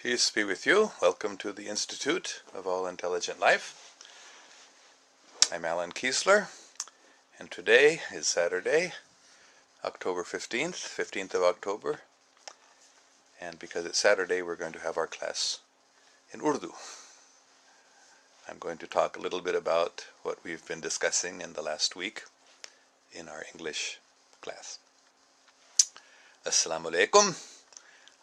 Peace be with you. Welcome to the Institute of All Intelligent Life. I'm Alan Kiesler, and today is Saturday, October 15th of October, and because it's Saturday, we're going to have our class in Urdu. I'm going to talk a little bit about what we've been discussing in the last week in our English class. Assalamu alaikum.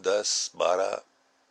10-12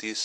30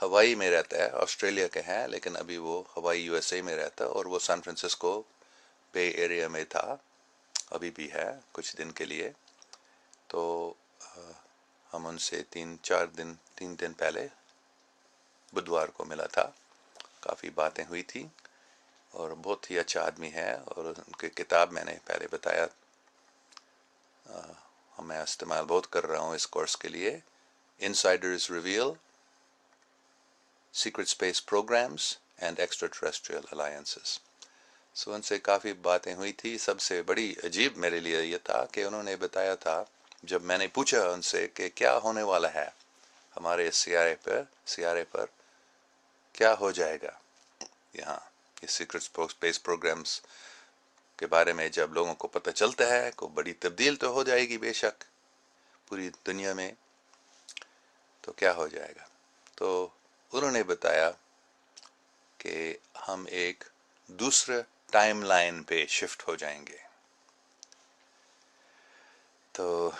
ہوائی میں رہتا ہے، Australia کا ہے لیکن ابھی وہ ہوائی یو ایس اے میں رہتا ہے، اور وہ سان فرانسسکو بے ایریا میں تھا، ابھی بھی ہے کچھ دن کے لیے. تو ہم ان سے تین دن پہلے بدوار کو ملا تھا، کافی باتیں ہوئی تھی، اور بہت ہی اچھا آدمی ہے. اور ان کی کتاب میں نے پہلے بتایا میں استعمال بہت کر رہا ہوں اس کورس کے لیے، insiders reveal secret space programs and extraterrestrial alliances. So ان سے کافی باتیں ہوئی تھی. سب سے بڑی عجیب میرے لیے یہ تھا کہ انہوں نے بتایا تھا، جب میں نے پوچھا ان سے کہ کیا ہونے والا ہے ہمارے سیارے پر کیا ہو جائے گا یہاں، یہ سیکرٹ اسپیس پروگرامز کے بارے میں جب لوگوں کو پتہ چلتا ہے کوئی بڑی تبدیل تو ہو جائے گی بے شک پوری دنیا میں، تو کیا ہو جائے گا. تو انہوں نے بتایا کہ ہم ایک دوسرے ٹائم لائن پہ شفٹ ہو جائیں گے. تو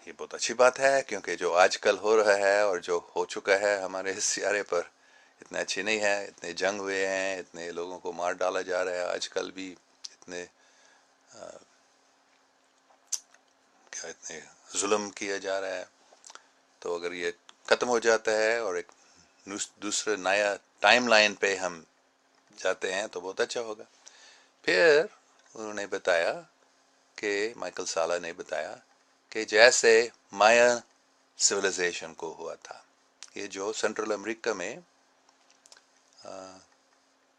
یہ بہت اچھی بات ہے، کیونکہ جو آج کل ہو رہا ہے اور جو ہو چکا ہے ہمارے اس سیارے پر اتنا اچھی نہیں ہے. اتنے جنگ ہوئے ہیں، اتنے لوگوں کو مار ڈالا جا رہا ہے آج کل بھی، اتنے ظلم کیا جا رہا ہے. تو اگر یہ ختم ہو جاتا ہے اور ایک دوسرے نیا ٹائم لائن پہ ہم جاتے ہیں تو بہت اچھا ہوگا. پھر انہوں نے بتایا کہ مائیکل سالہ نے بتایا کہ جیسے مایا سویلائزیشن کو ہوا تھا، یہ جو سینٹرل امریکہ میں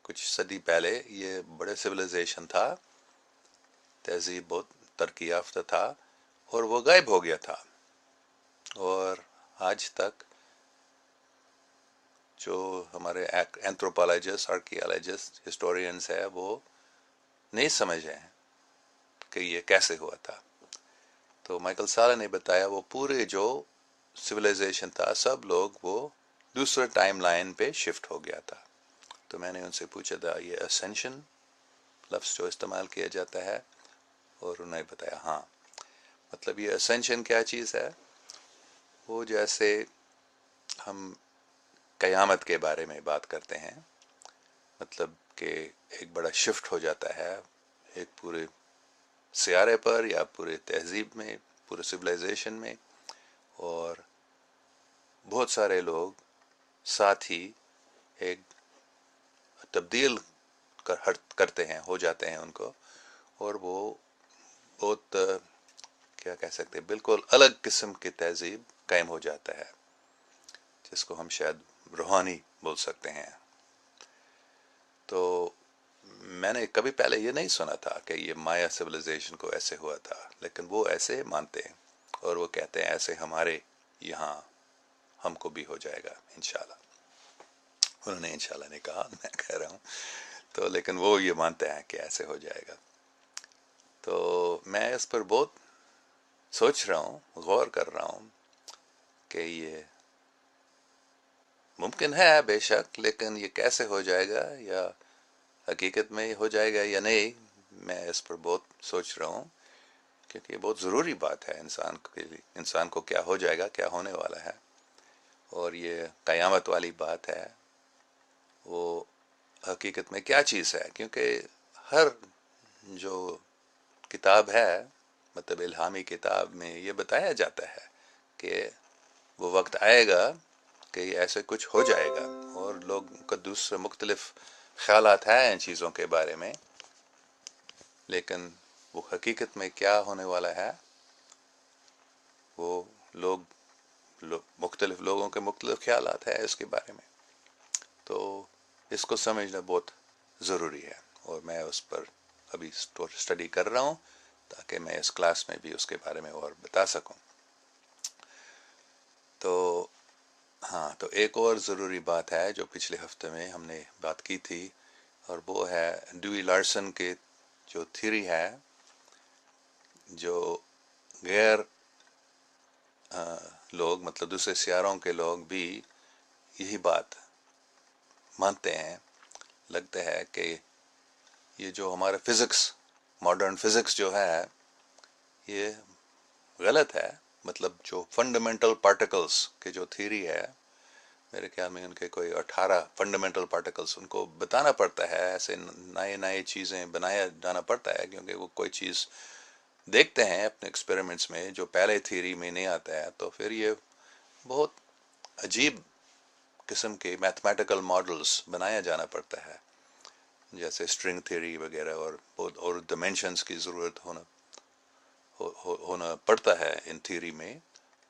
کچھ صدی پہلے یہ بڑے سویلائزیشن تھا، تہذیب بہت ترقی یافتہ تھا، اور وہ غائب ہو گیا تھا. اور آج تک جو ہمارے اینتھروپولوجسٹ، آرکیالوجسٹ، ہسٹورینس ہے، وہ نہیں سمجھے ہیں کہ یہ کیسے ہوا تھا. تو مائیکل سالہ نے بتایا وہ پورے جو سویلائزیشن تھا سب لوگ وہ دوسرے ٹائم لائن پہ شفٹ ہو گیا تھا. تو میں نے ان سے پوچھا تھا یہ اسینشن لفظ جو استعمال کیا جاتا ہے، اور انہوں نے بتایا ہاں. مطلب یہ اسینشن کیا چیز ہے؟ وہ جیسے ہم قیامت کے بارے میں بات کرتے ہیں، مطلب کہ ایک بڑا شفٹ ہو جاتا ہے ایک پورے سیارے پر یا پورے تہذیب میں، پورے سویلائزیشن میں، اور بہت سارے لوگ ساتھ ہی ایک تبدیل کرتے ہیں، ہو جاتے ہیں ان کو، اور وہ بہت کیا کہہ سکتے ہیں، بالکل الگ قسم کی تہذیب قائم ہو جاتا ہے، جس کو ہم شاید روحانی بول سکتے ہیں. تو میں نے کبھی پہلے یہ نہیں سنا تھا کہ یہ مایا سویلائزیشن کو ایسے ہوا تھا، لیکن وہ ایسے مانتے ہیں، اور وہ کہتے ہیں ایسے ہمارے یہاں ہم کو بھی ہو جائے گا انشاءاللہ. انہوں نے انشاءاللہ نہیں کہا، میں کہہ رہا ہوں. تو لیکن وہ یہ مانتے ہیں کہ ایسے ہو جائے گا. تو میں اس پر بہت سوچ رہا ہوں، غور کر رہا ہوں کہ یہ ممکن ہے بے شک، لیکن یہ کیسے ہو جائے گا، یا حقیقت میں ہو جائے گا یا نہیں. میں اس پر بہت سوچ رہا ہوں، کیونکہ یہ بہت ضروری بات ہے انسان کے لیے، انسان کو کیا ہو جائے گا، کیا ہونے والا ہے. اور یہ قیامت والی بات ہے، وہ حقیقت میں کیا چیز ہے؟ کیونکہ ہر جو کتاب ہے، مطلب الہامی کتاب میں یہ بتایا جاتا ہے کہ وہ وقت آئے گا کہ ایسے کچھ ہو جائے گا، اور لوگوں کا دوسرے مختلف خیالات ہیں ان چیزوں کے بارے میں، لیکن وہ حقیقت میں کیا ہونے والا ہے وہ مختلف لوگوں کے مختلف خیالات ہیں اس کے بارے میں. تو اس کو سمجھنا بہت ضروری ہے، اور میں اس پر ابھی اسٹڈی کر رہا ہوں تاکہ میں اس کلاس میں بھی اس کے بارے میں اور بتا سکوں. تو ہاں، تو ایک اور ضروری بات ہے جو پچھلے ہفتے میں ہم نے بات کی تھی، اور وہ ہے ڈیوی لارسن کے جو تھیوری ہے، جو غیر لوگ، مطلب دوسرے سیاروں کے لوگ بھی یہی بات مانتے ہیں. لگتا ہے کہ یہ جو ہمارا فزکس، ماڈرن فزکس جو ہے، یہ غلط ہے. مطلب جو فنڈامنٹل پارٹیکلز کے جو تھیوری ہے، میرے خیال میں ان کے کوئی 18 فنڈامنٹل پارٹیکلز ان کو بتانا پڑتا ہے، ایسے نئے نئے چیزیں بنایا جانا پڑتا ہے، کیونکہ وہ کوئی چیز دیکھتے ہیں اپنے ایکسپیریمنٹس میں جو پہلے تھیوری میں نہیں آتا ہے، تو پھر یہ بہت عجیب قسم کے میتھمیٹیکل ماڈلز بنایا جانا پڑتا ہے، جیسے اسٹرنگ تھیوری وغیرہ، اور ڈائمینشنز کی ضرورت ہونا پڑتا ہے ان تھیوری میں،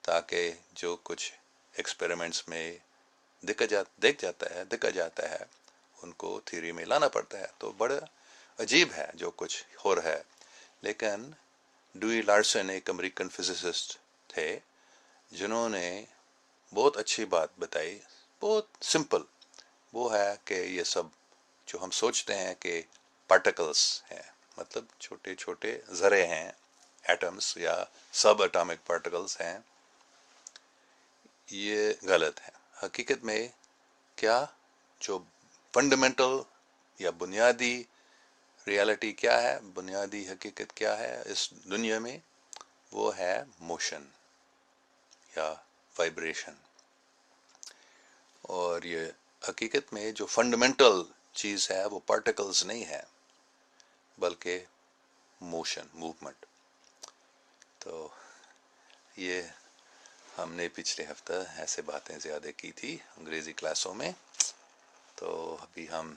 تاکہ جو کچھ ایکسپیریمنٹس میں دیکھا جاتا ہے ان کو تھیوری میں لانا پڑتا ہے۔ تو بڑا عجیب ہے جو کچھ ہو رہا ہے، لیکن ڈوئی لارسن ایک امریکن فزسسٹ تھے جنہوں نے بہت اچھی بات بتائی، بہت سمپل، وہ ہے کہ یہ سب جو ہم سوچتے ہیں کہ پارٹیکلز ہیں، مطلب چھوٹے چھوٹے ذرے ہیں، ایٹمز یا سب اٹامک پارٹیکلز ہیں، یہ غلط ہے۔ حقیقت میں کیا جو فنڈامنٹل یا بنیادی ریالٹی کیا ہے، بنیادی حقیقت کیا ہے اس دنیا میں، وہ ہے موشن یا وائبریشن۔ اور یہ حقیقت میں جو فنڈامنٹل چیز ہے وہ پارٹیکلز نہیں ہے، بلکہ موشن، موومنٹ۔ تو یہ ہم نے پچھلے ہفتہ ایسے باتیں زیادہ کی تھی انگریزی کلاسوں میں، تو ابھی ہم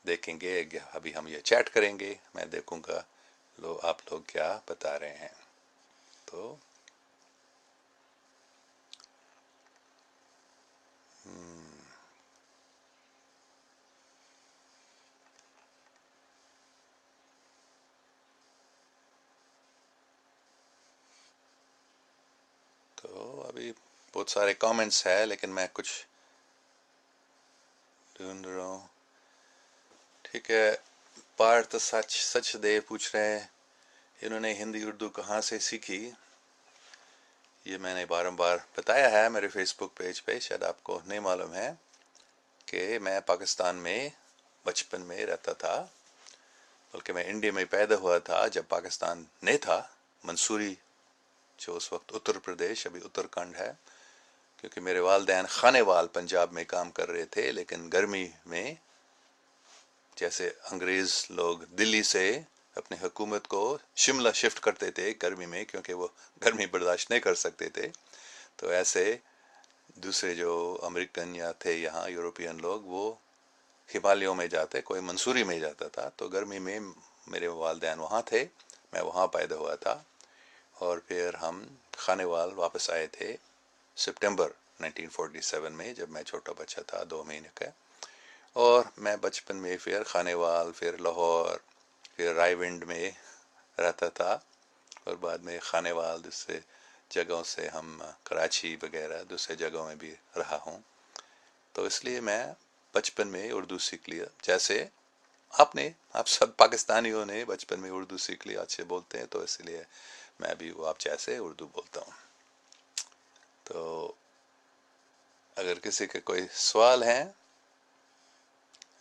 دیکھیں گے، ابھی ہم یہ چیٹ کریں گے، میں دیکھوں گا آپ لوگ کیا بتا رہے ہیں۔ تو ابھی بہت سارے کامنٹس ہیں، لیکن میں کچھ ڈھونڈ رہا ہوں۔ ٹھیک ہے، پارتھ سچ دیو پوچھ رہے ہیں انہوں نے ہندی اردو کہاں سے سیکھی۔ یہ میں نے بارمبار بتایا ہے میرے فیس بک پیج پہ، شاید آپ کو نہیں معلوم ہے کہ میں پاکستان میں بچپن میں رہتا تھا، بلکہ میں انڈیا میں پیدا ہوا تھا جب پاکستان نہیں تھا، منصوری جو اس وقت اتر پردیش، ابھی اتراکھنڈ ہے، کیونکہ میرے والدین خانے وال پنجاب میں کام کر رہے تھے، لیکن گرمی میں جیسے انگریز لوگ دلی سے اپنی حکومت کو شملہ شفٹ کرتے تھے گرمی میں، کیونکہ وہ گرمی برداشت نہیں کر سکتے تھے، تو ایسے دوسرے جو امریکن یا تھے یہاں یوروپین لوگ، وہ ہمالیوں میں جاتے، کوئی منصوری میں جاتا تھا، تو گرمی میں میرے والدین وہاں تھے، میں وہاں پیدا ہوا تھا، اور پھر ہم خانے وال واپس آئے تھے سپٹمبر 1947 میں، جب میں چھوٹا بچہ تھا 2 مہینے کا، اور میں بچپن میں پھر خانے وال، پھر لاہور، پھر رائے ونڈ میں رہتا تھا، اور بعد میں خانے وال دوسرے جگہوں سے ہم کراچی وغیرہ دوسرے جگہوں میں بھی رہا ہوں، تو اس لیے میں بچپن میں اردو سیکھ لیا، جیسے آپ سب پاکستانیوں نے بچپن میں اردو سیکھ لیا، اچھے بولتے ہیں، تو اس لیے میں بھی وہ آپ جیسے اردو بولتا ہوں۔ تو اگر کسی کے کوئی سوال ہیں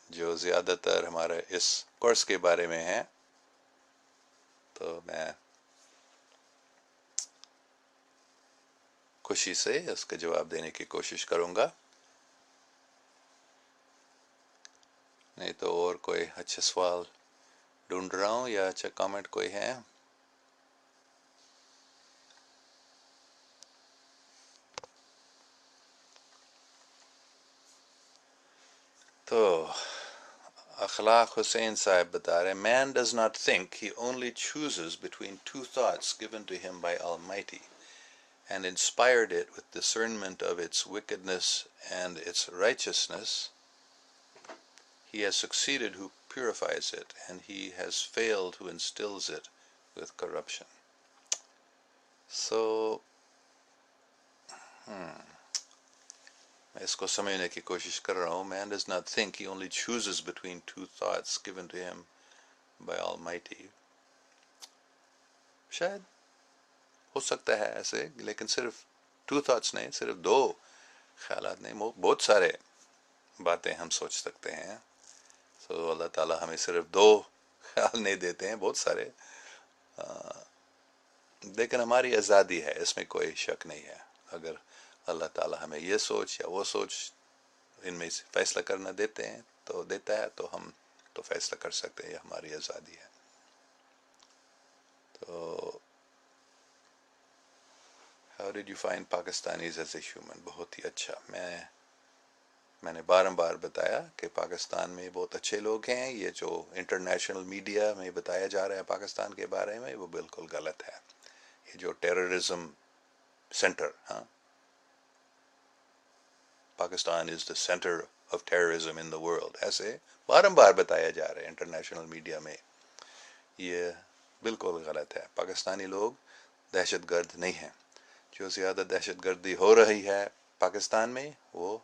جو زیادہ تر ہمارے اس کورس کے بارے میں ہیں، تو میں خوشی سے اس کا جواب دینے کی کوشش کروں گا، نہیں تو اور کوئی اچھا سوال ڈھونڈ رہا ہوں یا اچھا کامنٹ کوئی ہے۔ تو اخلاق حسین صاحب بتا رہے ہیں man does not think, he only chooses between two thoughts given to him by Almighty and inspired it with discernment of its wickedness and its righteousness. He has succeeded who purifies it, and he has failed who instills it with corruption. So میں اس کو سمجھنے کی کوشش کر رہا ہوں۔ Man does not think, he only chooses between two thoughts given to him by Almighty. شاید ہو سکتا ہے ایسے، لیکن صرف 2 thoughts نہیں، صرف 2 خیالات نہیں، بہت سارے باتیں ہم سوچ سکتے ہیں، تو اللہ تعالیٰ ہمیں صرف 2 خیال نہیں دیتے ہیں، بہت سارے، لیکن ہماری آزادی ہے، اس میں کوئی شک نہیں ہے۔ اگر اللہ تعالیٰ ہمیں یہ سوچ یا وہ سوچ ان میں سے فیصلہ کرنا دیتا ہے تو ہم تو فیصلہ کر سکتے ہیں، یہ ہماری آزادی ہے. تو How did you find Pakistanis as a human؟ بہت ہی اچھا. میں نے بار بتایا کہ پاکستان میں بہت اچھے لوگ ہیں. یہ جو انٹرنیشنل میڈیا میں بتایا جا رہا ہے پاکستان کے بارے میں وہ بالکل غلط ہے. یہ جو ٹیررزم سینٹر، ہاں، Pakistan is the centre of terrorism in the world, ایسے بار بتایا جا رہا ہے انٹرنیشنل میڈیا میں. یہ بالکل غلط ہے. پاکستانی لوگ دہشت گرد نہیں ہیں. جو زیادہ دہشت گردی ہو رہی ہے پاکستان میں وہ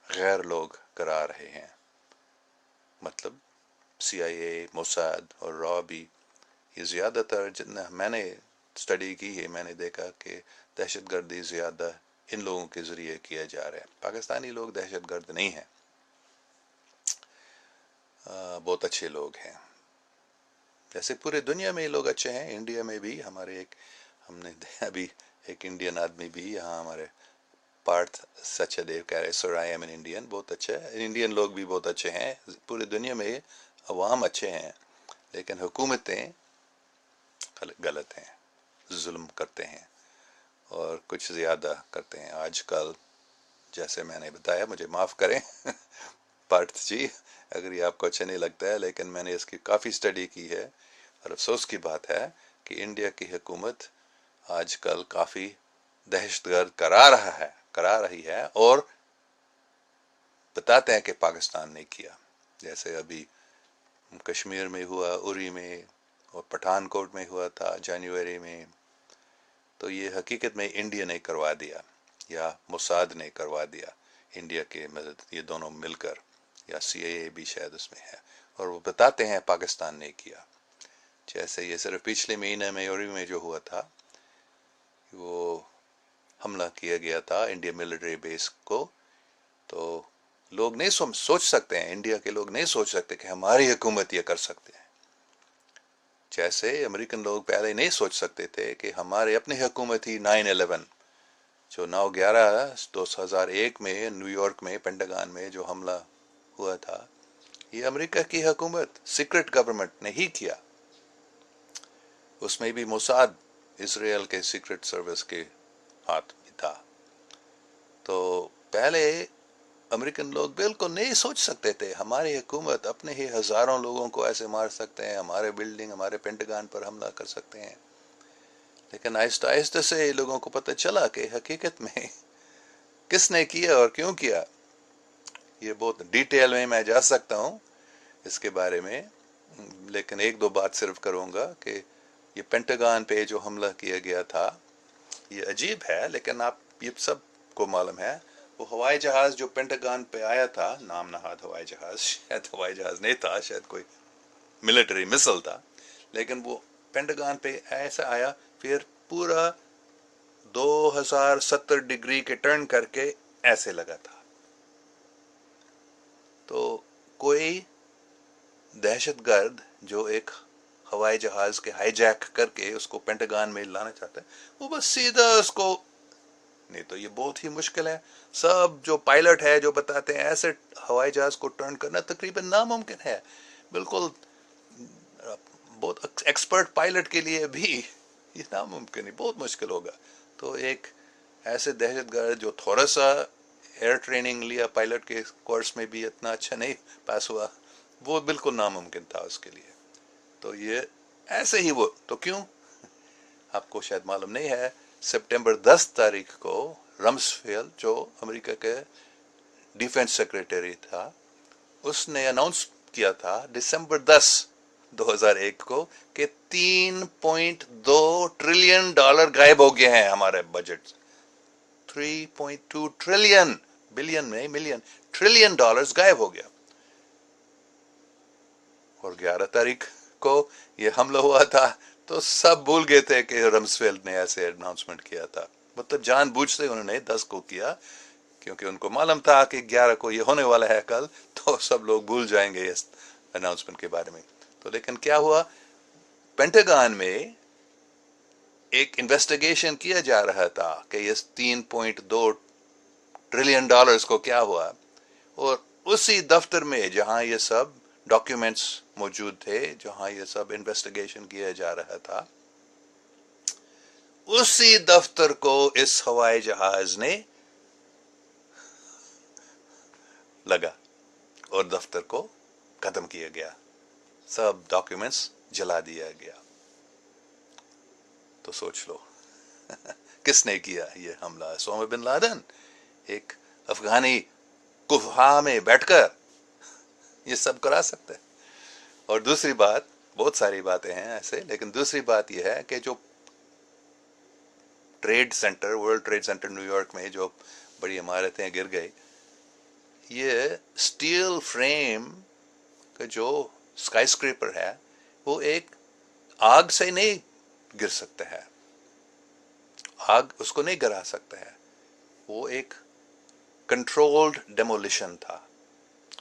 غیر لوگ کرا رہے ہیں. مطلب CIA، موساد اور را بھی. یہ زیادہ تر جتنا میں نے اسٹڈی کی ہے، میں نے دیکھا کہ دہشت گردی زیادہ ان لوگوں کے ذریعے کیا جا رہا ہے. پاکستانی لوگ دہشت گرد نہیں ہیں، بہت اچھے لوگ ہیں. جیسے پورے دنیا میں لوگ اچھے ہیں. انڈیا میں بھی ہم نے ابھی ایک انڈین آدمی بھی یہاں ہمارے پارتھ سچا دیو کہہ رہے سر آئی ایم این انڈین. بہت اچھا ہے. انڈین لوگ بھی بہت اچھے ہیں. پورے دنیا میں عوام اچھے ہیں، لیکن حکومتیں غلط ہیں، ظلم کرتے ہیں اور کچھ زیادہ کرتے ہیں. آج کل جیسے میں نے بتایا، مجھے معاف کریں پارتھ جی اگر یہ آپ کو اچھا نہیں لگتا ہے، لیکن میں نے اس کی کافی اسٹڈی کی ہے اور افسوس کی بات ہے کہ انڈیا کی حکومت آج کل کافی دہشت گرد کرا رہی ہے اور بتاتے ہیں کہ پاکستان نے کیا. جیسے ابھی کشمیر میں ہوا، اری میں اور پٹھان کوٹ میں ہوا تھا جنوری میں. تو یہ حقیقت میں انڈیا نے کروا دیا یا موساد نے کروا دیا. انڈیا کے مدد یہ دونوں مل کر، یا CIA بھی شاید اس میں ہے، اور وہ بتاتے ہیں پاکستان نے کیا. جیسے یہ صرف پچھلے مہینے میں اری میں جو ہوا تھا، وہ حملہ کیا گیا تھا انڈیا ملٹری بیس کو. تو لوگ نہیں سوچ سکتے ہیں، انڈیا کے لوگ نہیں سوچ سکتے کہ ہماری حکومت یہ کر سکتے ہیں. جیسے امریکن لوگ پہلے نہیں سوچ سکتے تھے کہ ہمارے اپنی حکومت ہی 9/11 جو 9/11/2001 میں نیو یارک میں پینٹاگان میں جو حملہ ہوا تھا، یہ امریکہ کی حکومت سیکرٹ گورنمنٹ نے ہی کیا. اس میں بھی موساد اسرائیل کے سیکرٹ سروس کے ہاتھ میں تھا. تو پہلے امریکن لوگ بالکل نہیں سوچ سکتے تھے ہماری حکومت اپنے ہی ہزاروں لوگوں کو ایسے مار سکتے ہیں، ہمارے بلڈنگ، ہمارے پینٹاگان پر حملہ کر سکتے ہیں. لیکن آہستہ آہستہ سے لوگوں کو پتہ چلا کہ حقیقت میں کس نے کیا اور کیوں کیا. یہ بہت ڈیٹیل میں جا سکتا ہوں اس کے بارے میں، لیکن ایک دو بات صرف کروں گا کہ یہ پینٹاگان پہ جو حملہ کیا گیا تھا یہ عجیب ہے، لیکن آپ یہ سب کو معلوم ہے. وہ ہوائی جہاز جو پینٹاگان پہ آیا تھا، نام نہاد ہوائی جہاز، شاید ہوائی جہاز نہیں تھا، شاید کوئی ملٹری مسل تھا، لیکن وہ پینٹاگان پہ ایسا آیا، پھر پورا 2070 ڈگری کے ٹرن کر کے ایسے لگا تھا. تو کوئی دہشت گرد جو ایک ہوائی جہاز کے ہائی جیک کر کے اس کو پینٹاگان میں لانا چاہتا ہے، وہ بس سیدھا اس کو، نہیں تو یہ بہت ہی مشکل ہے. سب جو پائلٹ ہے جو بتاتے ہیں ایسے ہوائی جہاز کو ٹرن کرنا تقریباً ناممکن ہے. بالکل بہت ایکسپرٹ پائلٹ کے لیے بھی یہ ناممکن ہے، بہت مشکل ہوگا. تو ایک ایسے دہشت گرد جو تھوڑا سا ایئر ٹریننگ لیا پائلٹ کے کورس میں بھی اتنا اچھا نہیں پاس ہوا، وہ بالکل ناممکن تھا اس کے لیے. تو یہ ایسے ہی وہ تو کیوں، آپ کو شاید معلوم نہیں ہے، سپٹمبر 10 کو رمسفیلڈ جو امریکہ کے ڈیفنس سیکریٹری تھا، اس نے اناؤنس کیا تھا دسمبر 10/2001 کو کہ $3.2 ٹریلین غائب ہو گئے ہیں ہمارے بجٹ. 3.2 ٹریلین، بلین میں ملین، ٹریلین ڈالرز غائب ہو گیا. اور 11 کو یہ حملہ ہوا تھا تو سب بھول گئے تھے کہ رمسفیلڈ نے ایسے اناؤنسمنٹ کیا تھا. مطلب جان بوجھ سے انہوں نے 10 کو کیا، کیونکہ ان کو معلوم تھا کہ 11 کو یہ ہونے والا ہے کل، تو سب لوگ بھول جائیں گے اس اناؤنسمنٹ کے بارے میں. تو لیکن کیا ہوا، پینٹاگان میں ایک انویسٹیگیشن کیا جا رہا تھا کہ اس $3.2 ٹریلین کو کیا ہوا، اور اسی دفتر میں جہاں یہ سب ڈاکیومنٹس موجود تھے، جہاں یہ سب انویسٹیگیشن کیا جا رہا تھا، اسی دفتر کو اس ہوائی جہاز نے لگا اور دفتر کو ختم کیا گیا، سب ڈاکیومنٹس جلا دیا گیا۔ تو سوچ لو کس نے کیا یہ حملہ؟ اسامہ بن لادن ایک افغانی کوفہ میں بیٹھ کر یہ سب کرا سکتا ہے۔ اور دوسری بات، بہت ساری باتیں ہیں ایسے، لیکن دوسری بات یہ ہے کہ جو World Trade Center New York میں جو بڑی عمارتیں گر گئی، یہ سٹیل فریم کا جو اسکائی اسکریپر ہے وہ ایک آگ سے نہیں گر سکتا ہے، آگ اس کو نہیں گرا سکتا ہے، وہ ایک کنٹرولڈ ڈیمولیشن تھا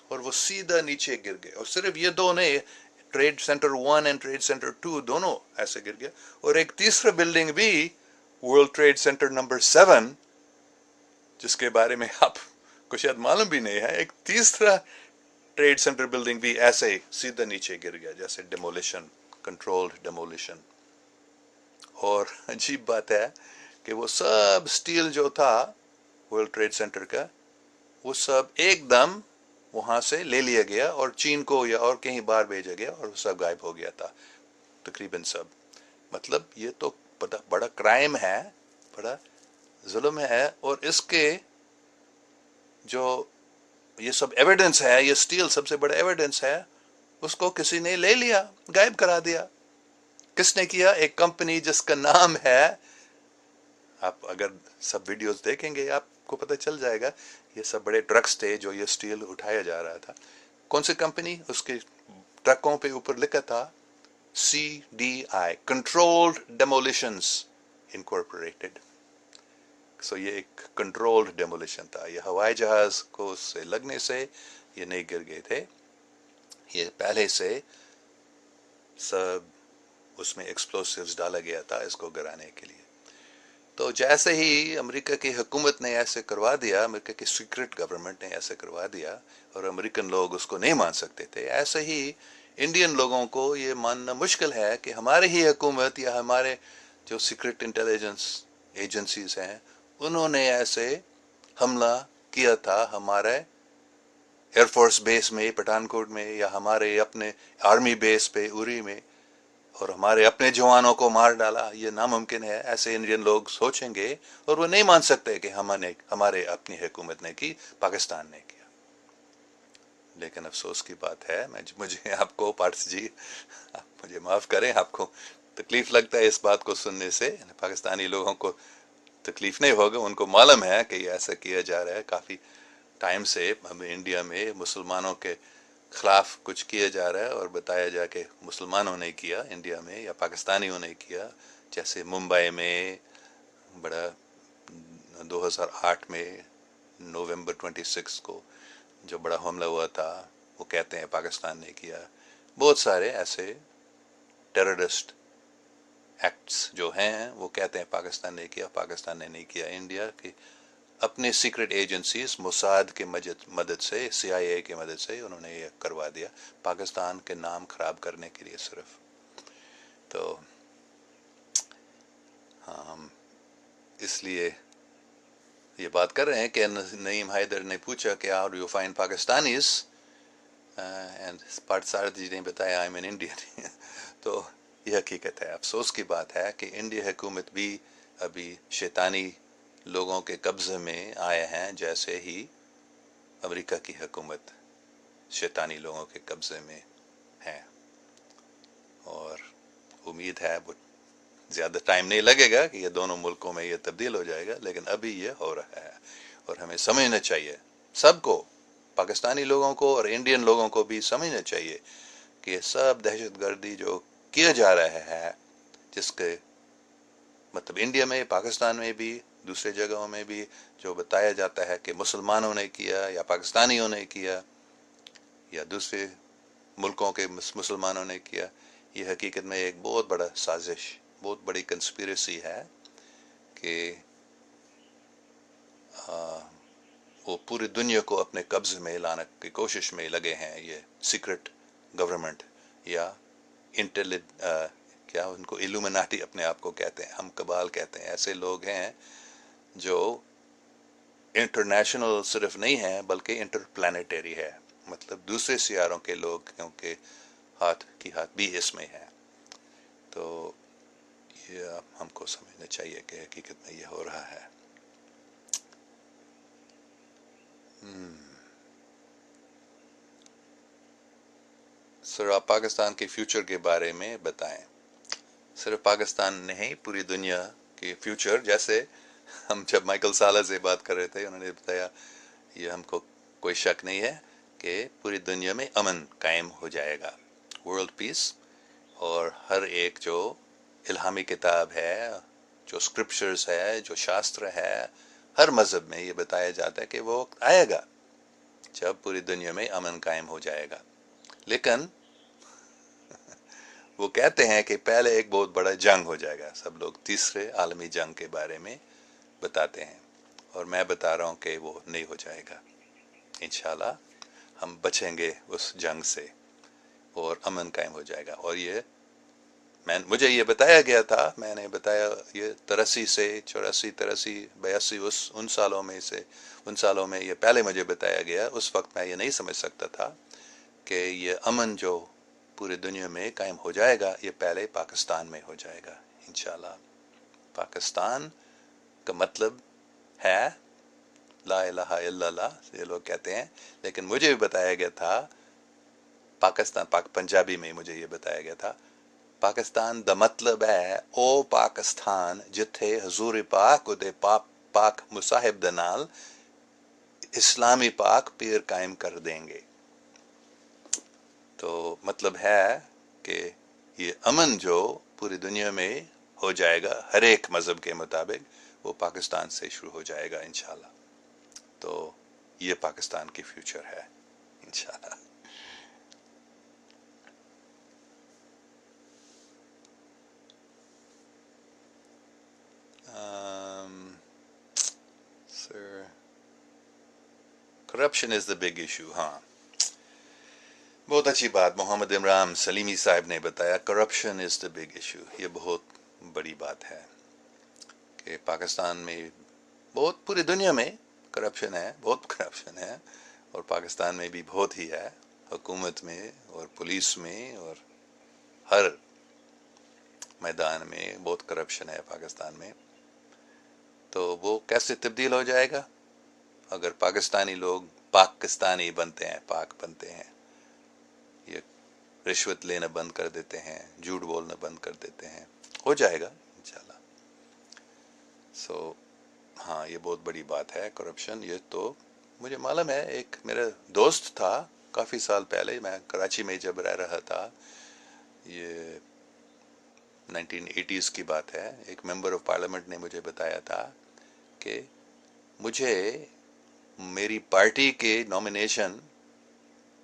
اور وہ سیدھا نیچے گر گئے۔ اور صرف یہ دو نہیں، ٹریڈ سینٹر 1 اور ٹریڈ سینٹر 2 دونوں ایسے گر گئے، اور ایک تیسرا بلڈنگ بھی ورلڈ ٹریڈ سینٹر نمبر 7 جس کے بارے میں آپ کو شاید معلوم بھی نہیں ہے، ایک تیسرا ٹریڈ سینٹر بلڈنگ بھی ایسے سیدھا نیچے گر گیا، جیسے ڈیمولیشن، کنٹرولڈ ڈیمولیشن۔ اور عجیب بات ہے کہ وہ سب سٹیل جو تھا ورلڈ ٹریڈ سینٹر کا، وہ سب ایک دم وہاں سے لے لیا گیا اور چین کو یا اور کہیں باہر بھیجا گیا، اور وہ سب غائب ہو گیا تھا تقریباً سب۔ مطلب یہ تو بڑا کرائم ہے، بڑا ظلم ہے، اور اس کے جو یہ سب ایویڈنس ہے، یہ سٹیل سب سے بڑا ایویڈنس ہے، اس کو کسی نے لے لیا، غائب کرا دیا۔ کس نے کیا؟ ایک کمپنی جس کا نام ہے، آپ اگر سب ویڈیوز دیکھیں گے آپ کو پتہ چل جائے گا، یہ سب بڑے ٹرکس تھے جو یہ سٹیل اٹھایا جا رہا تھا۔ کون سی کمپنی؟ اس کے ٹرکوں پہ اوپر لکھا تھا CDI، کنٹرولڈ ڈیمولیشنز انکارپوریٹڈ۔ سو یہ ایک کنٹرولڈ ڈیمولیشن تھا، یہ ہوائی جہاز کو اس سے لگنے سے یہ نہیں گر گئے تھے، یہ پہلے سے سب اس میں ایکسپلوسیوز ڈالا گیا تھا اس کو گرانے کے لیے۔ تو جیسے ہی امریکہ کی حکومت نے ایسے کروا دیا، امریکہ کی سیکرٹ گورنمنٹ نے ایسے کروا دیا، اور امریکن لوگ اس کو نہیں مان سکتے تھے، ایسے ہی انڈین لوگوں کو یہ ماننا مشکل ہے کہ ہماری ہی حکومت یا ہمارے جو سیکرٹ انٹیلیجنس ایجنسیز ہیں، انہوں نے ایسے حملہ کیا تھا ہمارے ایئر فورس بیس میں پٹھان کوٹ میں، یا ہمارے اپنے آرمی بیس پہ اری میں، اور ہمارے اپنے جوانوں کو مار ڈالا۔ یہ ناممکن ہے، ایسے انڈین لوگ سوچیں گے اور وہ نہیں مان سکتے کہ ہمارے اپنی حکومت نے کی، پاکستان نے کیا۔ لیکن افسوس کی بات ہے، مجھے آپ کو پارس جی، آپ مجھے معاف کریں، آپ کو تکلیف لگتا ہے اس بات کو سننے سے، پاکستانی لوگوں کو تکلیف نہیں ہوگا، ان کو معلوم ہے کہ یہ ایسا کیا جا رہا ہے۔ کافی ٹائم سے ہمیں انڈیا میں مسلمانوں کے خلاف کچھ کیا جا رہا ہے، اور بتایا جا کہ مسلمانوں نے کیا انڈیا میں یا پاکستانیوں نے کیا، جیسے ممبئی میں بڑا 2008 میں نومبر 26 کو جو بڑا حملہ ہوا تھا، وہ کہتے ہیں پاکستان نے کیا۔ بہت سارے ایسے ٹیررسٹ ایکٹس جو ہیں وہ کہتے ہیں پاکستان نے کیا، پاکستان نے نہیں کیا۔ انڈیا کی اپنے سیکرٹ ایجنسیز موساد کے مدد سے، CIA کی مدد سے انہوں نے یہ کروا دیا، پاکستان کے نام خراب کرنے کے لیے صرف۔ تو ہم اس لیے یہ بات کر رہے ہیں کہ نعیم حیدر نے پوچھا کہ how do you find Pakistanis and پارت سارتھی جی نے بتایا I'm an Indian۔ تو یہ حقیقت ہے، افسوس کی بات ہے کہ انڈیا حکومت بھی ابھی شیطانی لوگوں کے قبضے میں آئے ہیں، جیسے ہی امریکہ کی حکومت شیطانی لوگوں کے قبضے میں ہے۔ اور امید ہے وہ زیادہ ٹائم نہیں لگے گا کہ یہ دونوں ملکوں میں یہ تبدیل ہو جائے گا، لیکن ابھی یہ ہو رہا ہے، اور ہمیں سمجھنا چاہیے سب کو، پاکستانی لوگوں کو اور انڈین لوگوں کو بھی سمجھنا چاہیے کہ یہ سب دہشت گردی جو کیا جا رہا ہے، جس کے مطلب انڈیا میں، پاکستان میں بھی، دوسرے جگہوں میں بھی جو بتایا جاتا ہے کہ مسلمانوں نے کیا یا پاکستانیوں نے کیا یا دوسرے ملکوں کے مسلمانوں نے کیا، یہ حقیقت میں ایک بہت بڑا سازش، بہت بڑی کنسپیریسی ہے کہ وہ پوری دنیا کو اپنے قبضے میں لانے کی کوشش میں لگے ہیں. یہ سیکرٹ گورنمنٹ یا کیا ان کو ایلومیناٹی اپنے آپ کو کہتے ہیں, ہم کبال کہتے ہیں. ایسے لوگ ہیں جو انٹرنیشنل صرف نہیں ہیں بلکہ انٹر پلانیٹری ہے, مطلب دوسرے سیاروں کے لوگ, کیونکہ ہاتھ بھی اس میں ہے. تو یہ ہم کو سمجھنا چاہیے کہ حقیقت میں یہ ہو رہا ہے. سر, آپ پاکستان کے فیوچر کے بارے میں بتائیں. صرف پاکستان نہیں, پوری دنیا کے فیوچر. جیسے ہم جب مائیکل سالہ سے بات کر رہے تھے, انہوں نے بتایا یہ ہم کو کوئی شک نہیں ہے کہ پوری دنیا میں امن قائم ہو جائے گا, ورلڈ پیس. اور ہر ایک جو الہامی کتاب ہے, جو اسکرپچرز ہے, جو شاستر ہے, ہر مذہب میں یہ بتایا جاتا ہے کہ وہ وقت آئے گا جب پوری دنیا میں امن قائم ہو جائے گا. لیکن وہ کہتے ہیں کہ پہلے ایک بہت بڑا جنگ ہو جائے گا. سب لوگ تیسرے عالمی جنگ کے بارے میں بتاتے ہیں, اور میں بتا رہا ہوں کہ وہ نہیں ہو جائے گا. انشاءاللہ ہم بچیں گے اس جنگ سے اور امن قائم ہو جائے گا. اور یہ مجھے یہ بتایا گیا تھا, میں نے بتایا یہ 83 سے 84 83 82 ان سالوں میں یہ پہلے مجھے بتایا گیا. اس وقت میں یہ نہیں سمجھ سکتا تھا کہ یہ امن جو پوری دنیا میں قائم ہو جائے گا یہ پہلے پاکستان میں ہو جائے گا انشاءاللہ. پاکستان کا مطلب ہے لا الہ الا اللہ, یہ لوگ کہتے ہیں, لیکن مجھے بھی بتایا گیا تھا پاکستان, پنجابی میں مجھے یہ بتایا گیا تھا, پاکستان دا مطلب ہے او پاکستان جتھے حضور پاک دے پاک مصاحب دے نال اسلامی پاک پیر قائم کر دیں گے. تو مطلب ہے کہ یہ امن جو پوری دنیا میں ہو جائے گا ہر ایک مذہب کے مطابق, وہ پاکستان سے شروع ہو جائے گا انشاءاللہ. تو یہ پاکستان کی فیوچر ہے انشاءاللہ. Sir, corruption is the big issue. ہاں, بہت اچھی بات محمد عمران سلیمی صاحب نے بتایا, corruption is the big issue. یہ بہت بڑی بات ہے کہ پاکستان میں بہت, پوری دنیا میں کرپشن ہے, بہت کرپشن ہے, اور پاکستان میں بھی بہت ہی ہے, حکومت میں اور پولیس میں اور ہر میدان میں بہت کرپشن ہے پاکستان میں. تو وہ کیسے تبدیل ہو جائے گا اگر پاکستانی لوگ پاکستانی بنتے ہیں, پاک بنتے ہیں, یہ رشوت لینا بند کر دیتے ہیں, جھوٹ بولنا بند کر دیتے ہیں, ہو جائے گا انشاءاللہ. ہاں, یہ بہت بڑی بات ہے کرپشن. یہ تو مجھے معلوم ہے, ایک میرا دوست تھا کافی سال پہلے, میں کراچی میں جب رہ رہا تھا, یہ 1980s کی بات ہے, ایک ممبر آف پارلیمنٹ نے مجھے بتایا تھا کہ مجھے میری پارٹی کے نامینیشن,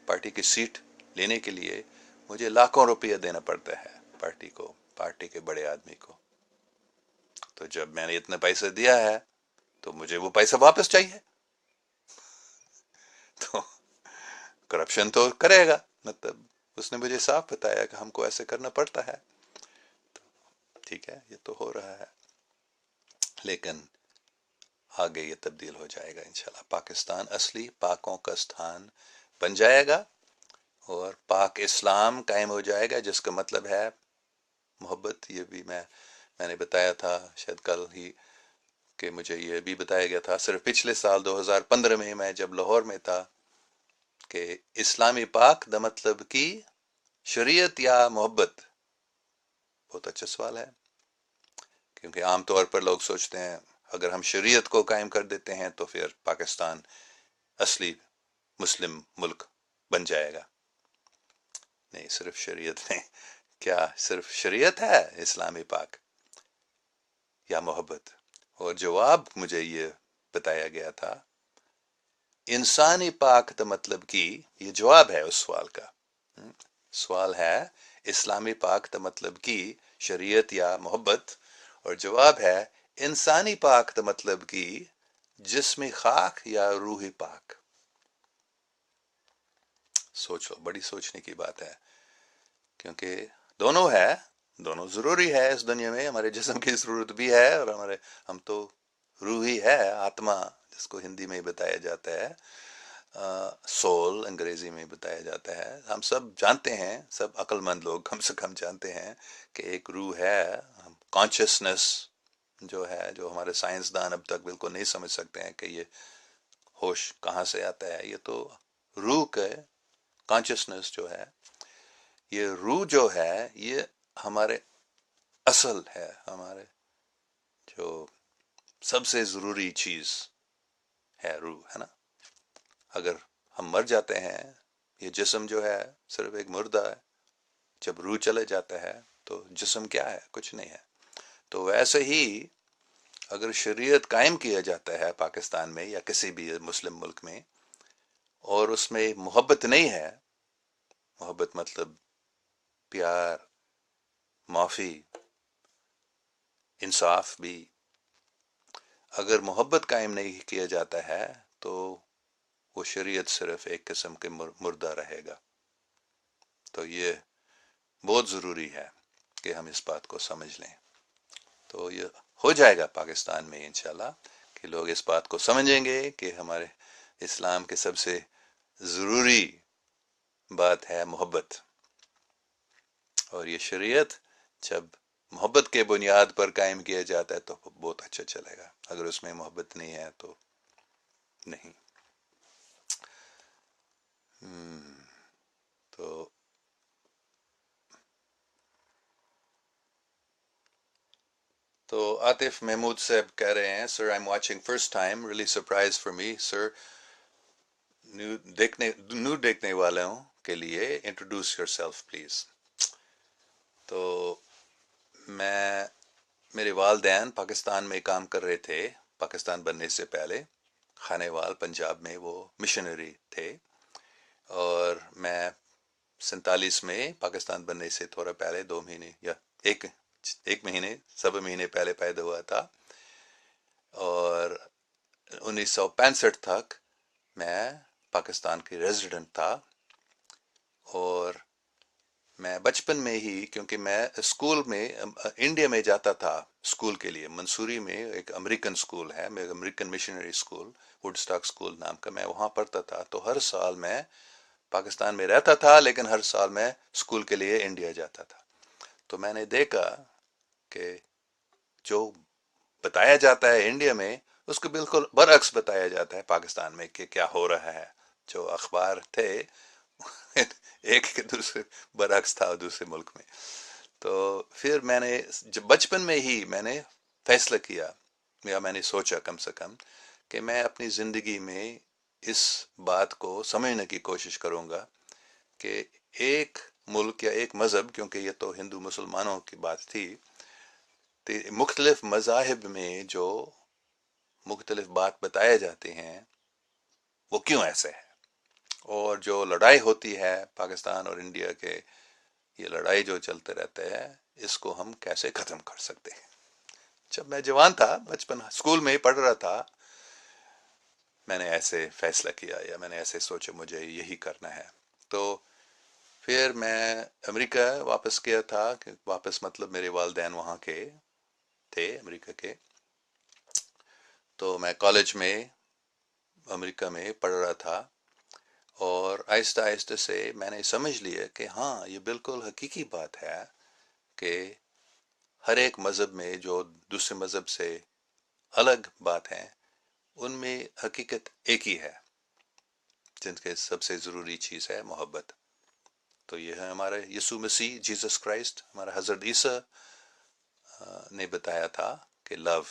پارٹی کی سیٹ لینے کے لیے مجھے لاکھوں روپیہ دینا پڑتا ہے پارٹی کو, پارٹی کے بڑے آدمی کو. تو جب میں نے اتنے پیسے دیا ہے تو مجھے وہ پیسہ واپس چاہیے. تو کرپشن تو کرے گا, مطلب اس نے مجھے صاف بتایا کہ ہم کو ایسے کرنا پڑتا ہے. ٹھیک ہے, یہ تو ہو رہا ہے, لیکن آگے یہ تبدیل ہو جائے گا انشاءاللہ. پاکستان اصلی پاکوں کا ستھان بن جائے گا, اور پاک اسلام قائم ہو جائے گا, جس کا مطلب ہے محبت. یہ بھی میں نے بتایا تھا شاید کل ہی, کہ مجھے یہ بھی بتایا گیا تھا صرف پچھلے سال 2015 میں جب لاہور میں تھا, کہ اسلامی پاک دا مطلب کی شریعت یا محبت. بہت اچھا سوال ہے, کیونکہ عام طور پر لوگ سوچتے ہیں اگر ہم شریعت کو قائم کر دیتے ہیں تو پھر پاکستان اصلی مسلم ملک بن جائے گا. نہیں, صرف شریعت نہیں. کیا صرف شریعت ہے اسلامی پاک یا محبت؟ اور جواب مجھے یہ بتایا گیا تھا, انسانی پاک کا مطلب کی, یہ جواب ہے اس سوال کا. سوال ہے اسلامی پاک کا مطلب کی شریعت یا محبت؟ اور جواب ہے انسانی پاک کا مطلب کی جسم خاک یا روح پاک. سوچو، بڑی سوچنے کی بات ہے، کیونکہ دونوں ہے، دونوں ضروری ہے اس دنیا میں. ہمارے جسم کی ضرورت بھی ہے، اور ہم تو روحی ہے، آتما جس کو ہندی میں بتایا جاتا ہے، سول انگریزی میں بتایا جاتا ہے. ہم سب جانتے ہیں، سب عقل مند لوگ کم سے کم جانتے ہیں کہ ایک روح ہے. کانشیسنس جو ہے، جو ہمارے سائنسدان اب تک بالکل نہیں سمجھ سکتے ہیں کہ یہ ہوش کہاں سے آتا ہے. یہ تو روح کے کانشیسنس جو ہے، یہ روح جو ہے، یہ ہمارے اصل ہے، ہمارے جو سب سے ضروری چیز ہے روح، ہے نا. اگر ہم مر جاتے ہیں، یہ جسم جو ہے صرف ایک مردہ ہے. جب روح چلے جاتا ہے تو جسم کیا ہے؟ کچھ نہیں ہے. تو ویسے ہی اگر شریعت قائم کیا جاتا ہے پاکستان میں یا کسی بھی مسلم ملک میں، اور اس میں محبت نہیں ہے، محبت مطلب پیار، معافی، انصاف بھی، اگر محبت قائم نہیں کیا جاتا ہے تو وہ شریعت صرف ایک قسم کے مردہ رہے گا. تو یہ بہت ضروری ہے کہ ہم اس بات کو سمجھ لیں. تو یہ ہو جائے گا پاکستان میں انشاءاللہ، کہ لوگ اس بات کو سمجھیں گے کہ ہمارے اسلام کے سب سے ضروری بات ہے محبت. اور یہ شریعت جب محبت کے بنیاد پر قائم کیا جاتا ہے تو بہت اچھا چلے گا. اگر اس میں محبت نہیں ہے تو نہیں. تو عاطف محمود صاحب کہہ رہے ہیں، sir I am watching first time, really surprise for me sir. New دیکھنے والوں کے لیے انٹروڈیوس یور سیلف پلیز. تو میرے والدین پاکستان میں کام کر رہے تھے. پاکستان بننے سے پہلے خانے وال پنجاب میں وہ مشنری تھے، اور میں 47 میں پاکستان بننے سے تھوڑا پہلے 2 مہینے یا ایک مہینے 7 مہینے پہلے پیدا ہوا تھا. اور 1965 تک میں پاکستان کی ریزیڈنٹ تھا. اور میں بچپن میں ہی، کیونکہ میں اسکول میں انڈیا میں جاتا تھا اسکول کے لیے، منصوری میں ایک امریکن اسکول ہے، American missionary school, Woodstock school نام کا، میں وہاں پڑھتا تھا. تو ہر سال میں پاکستان میں رہتا تھا، لیکن ہر سال میں اسکول کے لیے انڈیا جاتا تھا. تو میں نے دیکھا کہ جو بتایا جاتا ہے انڈیا میں، اس کو بالکل برعکس بتایا جاتا ہے پاکستان میں کہ کیا ہو رہا ہے. جو اخبار تھے ایک کے دوسرے برعکس تھا دوسرے ملک میں. تو پھر میں نے بچپن میں ہی میں نے فیصلہ کیا، یا میں نے سوچا کم سے کم، کہ میں اپنی زندگی میں اس بات کو سمجھنے کی کوشش کروں گا کہ ایک ملک یا ایک مذہب، کیونکہ یہ تو ہندو مسلمانوں کی بات تھی، مختلف مذاہب میں جو مختلف بات بتائے جاتے ہیں وہ کیوں ایسے ہے. اور جو لڑائی ہوتی ہے پاکستان اور انڈیا کے، یہ لڑائی جو چلتے رہتے ہیں، اس کو ہم کیسے ختم کر سکتے ہیں. جب میں جوان تھا، بچپن اسکول میں ہی پڑھ رہا تھا، میں نے ایسے فیصلہ کیا، یا میں نے ایسے سوچا مجھے یہی کرنا ہے. تو پھر میں امریکہ واپس گیا تھا، کہ واپس مطلب میرے والدین وہاں کے تھے، امریکہ کے. تو میں کالج میں امریکہ میں پڑھ رہا تھا، اور آہستہ آہستہ سے میں نے سمجھ لیا کہ ہاں، یہ بالکل حقیقی بات ہے کہ ہر ایک مذہب میں جو دوسرے مذہب سے الگ بات ہیں، ان میں حقیقت ایک ہی ہے، جن کے سب سے ضروری چیز ہے محبت. تو یہ ہے ہمارا یسوع مسیح، جیسس کرائسٹ، ہمارا حضرت عیسیٰ نے بتایا تھا کہ لو،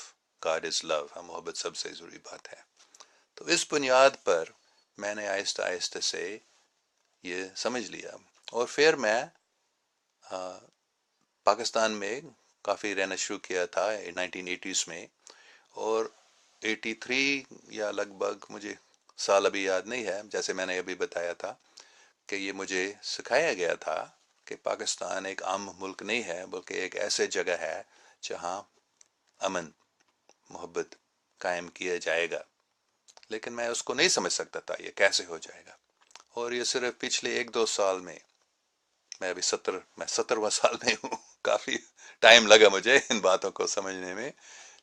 گاڈ از لو، محبت سب سے ضروری بات ہے. تو اس بنیاد پر میں نے آہستہ آہستہ سے یہ سمجھ لیا. اور پھر میں پاکستان میں کافی رہنا شروع کیا تھا 1980s میں. اور 83 یا لگ بھگ، مجھے سال ابھی یاد نہیں ہے، جیسے میں نے ابھی بتایا تھا کہ یہ مجھے سکھایا گیا تھا کہ پاکستان ایک عام ملک نہیں ہے بلکہ ایک ایسے جگہ ہے جہاں امن محبت قائم کیا جائے گا، لیکن میں اس کو نہیں سمجھ سکتا تھا یہ کیسے ہو جائے گا. اور یہ صرف پچھلے 1-2 سال میں ابھی 70واں سال میں ہوں. کافی ٹائم لگا مجھے ان باتوں کو سمجھنے میں،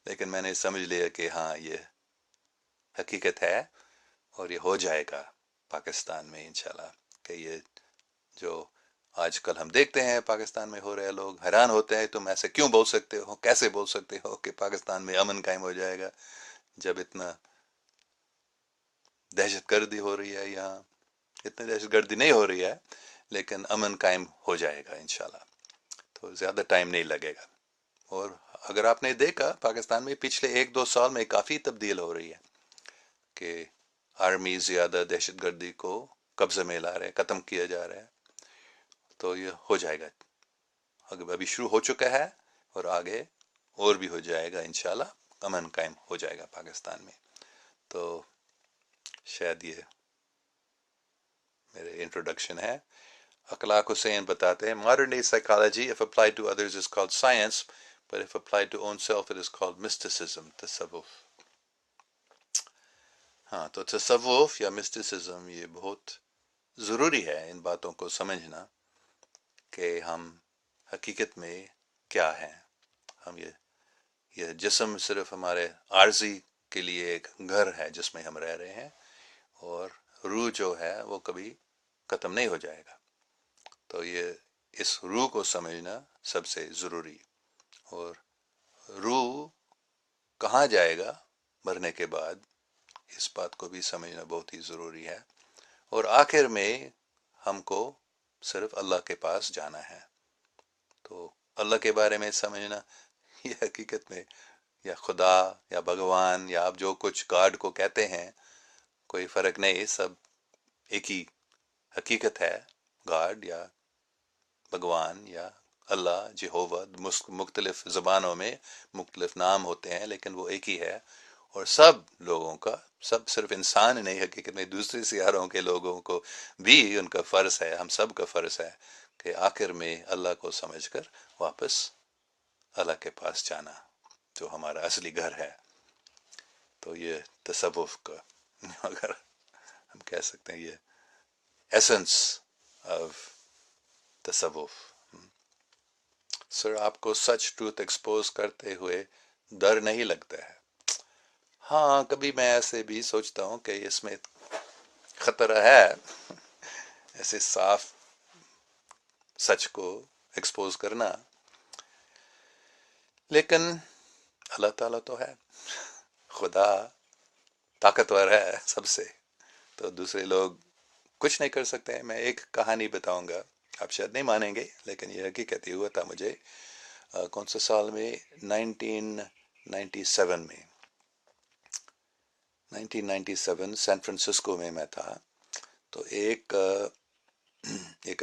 لیکن میں نے سمجھ لیا کہ ہاں یہ حقیقت ہے اور یہ ہو جائے گا پاکستان میں انشاءاللہ. کہ یہ جو آج کل ہم دیکھتے ہیں پاکستان میں ہو رہے، لوگ حیران ہوتے ہیں تم ایسے کیوں بول سکتے ہو، کیسے بول سکتے ہو کہ پاکستان میں امن قائم ہو جائے گا جب اتنا دہشت گردی ہو رہی ہے. یہاں اتنی دہشت گردی نہیں ہو رہی ہے لیکن امن قائم ہو جائے گا انشاءاللہ. تو زیادہ ٹائم نہیں لگے گا. اور اگر آپ نے دیکھا پاکستان میں پچھلے 1-2 سال میں کافی تبدیل ہو رہی ہے کہ آرمی زیادہ دہشت گردی کو قبضے میں لا رہے، ختم کیا جا رہا ہے. تو یہ ہو جائے گا، ابھی شروع ہو چکا ہے اور آگے اور بھی ہو جائے گا انشاءاللہ. امن قائم ہو جائے گا پاکستان میں. تو شاید یہ میرے انٹروڈکشن ہے. اخلاق حسین بتاتے ہیں modern day psychology if applied to others is called science but if applied to own self it is called mysticism. تصوف. ہاں تو تصوف یا مسٹسزم یہ بہت ضروری ہے ان باتوں کو سمجھنا کہ ہم حقیقت میں کیا ہیں. ہم یہ جسم صرف ہمارے عارضی کے لیے ایک گھر ہے جس میں ہم رہ رہے ہیں، اور روح جو ہے وہ کبھی ختم نہیں ہو جائے گا. تو یہ اس روح کو سمجھنا سب سے ضروری. اور روح کہاں جائے گا مرنے کے بعد اس بات کو بھی سمجھنا بہت ہی ضروری ہے. اور آخر میں ہم کو صرف اللہ کے پاس جانا ہے. تو اللہ کے بارے میں سمجھنا یہ حقیقت میں یا خدا یا بھگوان یا آپ جو کچھ گاڈ کو کہتے ہیں کوئی فرق نہیں، سب ایک ہی حقیقت ہے. گاڈ یا بھگوان یا اللہ جہووا، مختلف زبانوں میں مختلف نام ہوتے ہیں لیکن وہ ایک ہی ہے. اور سب لوگوں کا، سب صرف انسان نہیں حقیقت میں دوسرے سیاروں کے لوگوں کو بھی ان کا فرض ہے، ہم سب کا فرض ہے کہ آخر میں اللہ کو سمجھ کر واپس اللہ کے پاس جانا جو ہمارا اصلی گھر ہے. تو یہ تصوف کا اگر ہم کہہ سکتے ہیں یہ ایسنس آف تصوف. سر آپ کو سچ ٹروتھ ایکسپوز کرتے ہوئے ڈر نہیں لگتا ہے؟ ہاں کبھی میں ایسے بھی سوچتا ہوں کہ اس میں خطرہ ہے ایسے صاف سچ کو ایکسپوز کرنا، لیکن اللہ تعالیٰ تو ہے، خدا طاقتور ہے سب سے، تو دوسرے لوگ کچھ نہیں کر سکتے. میں ایک کہانی بتاؤں گا، آپ شاید نہیں مانیں گے لیکن یہ حقیقت ہی ہوا تھا مجھے. کون سے سال میں، 1997 میں، 1997 سین فرانسسکو میں تھا. تو ایک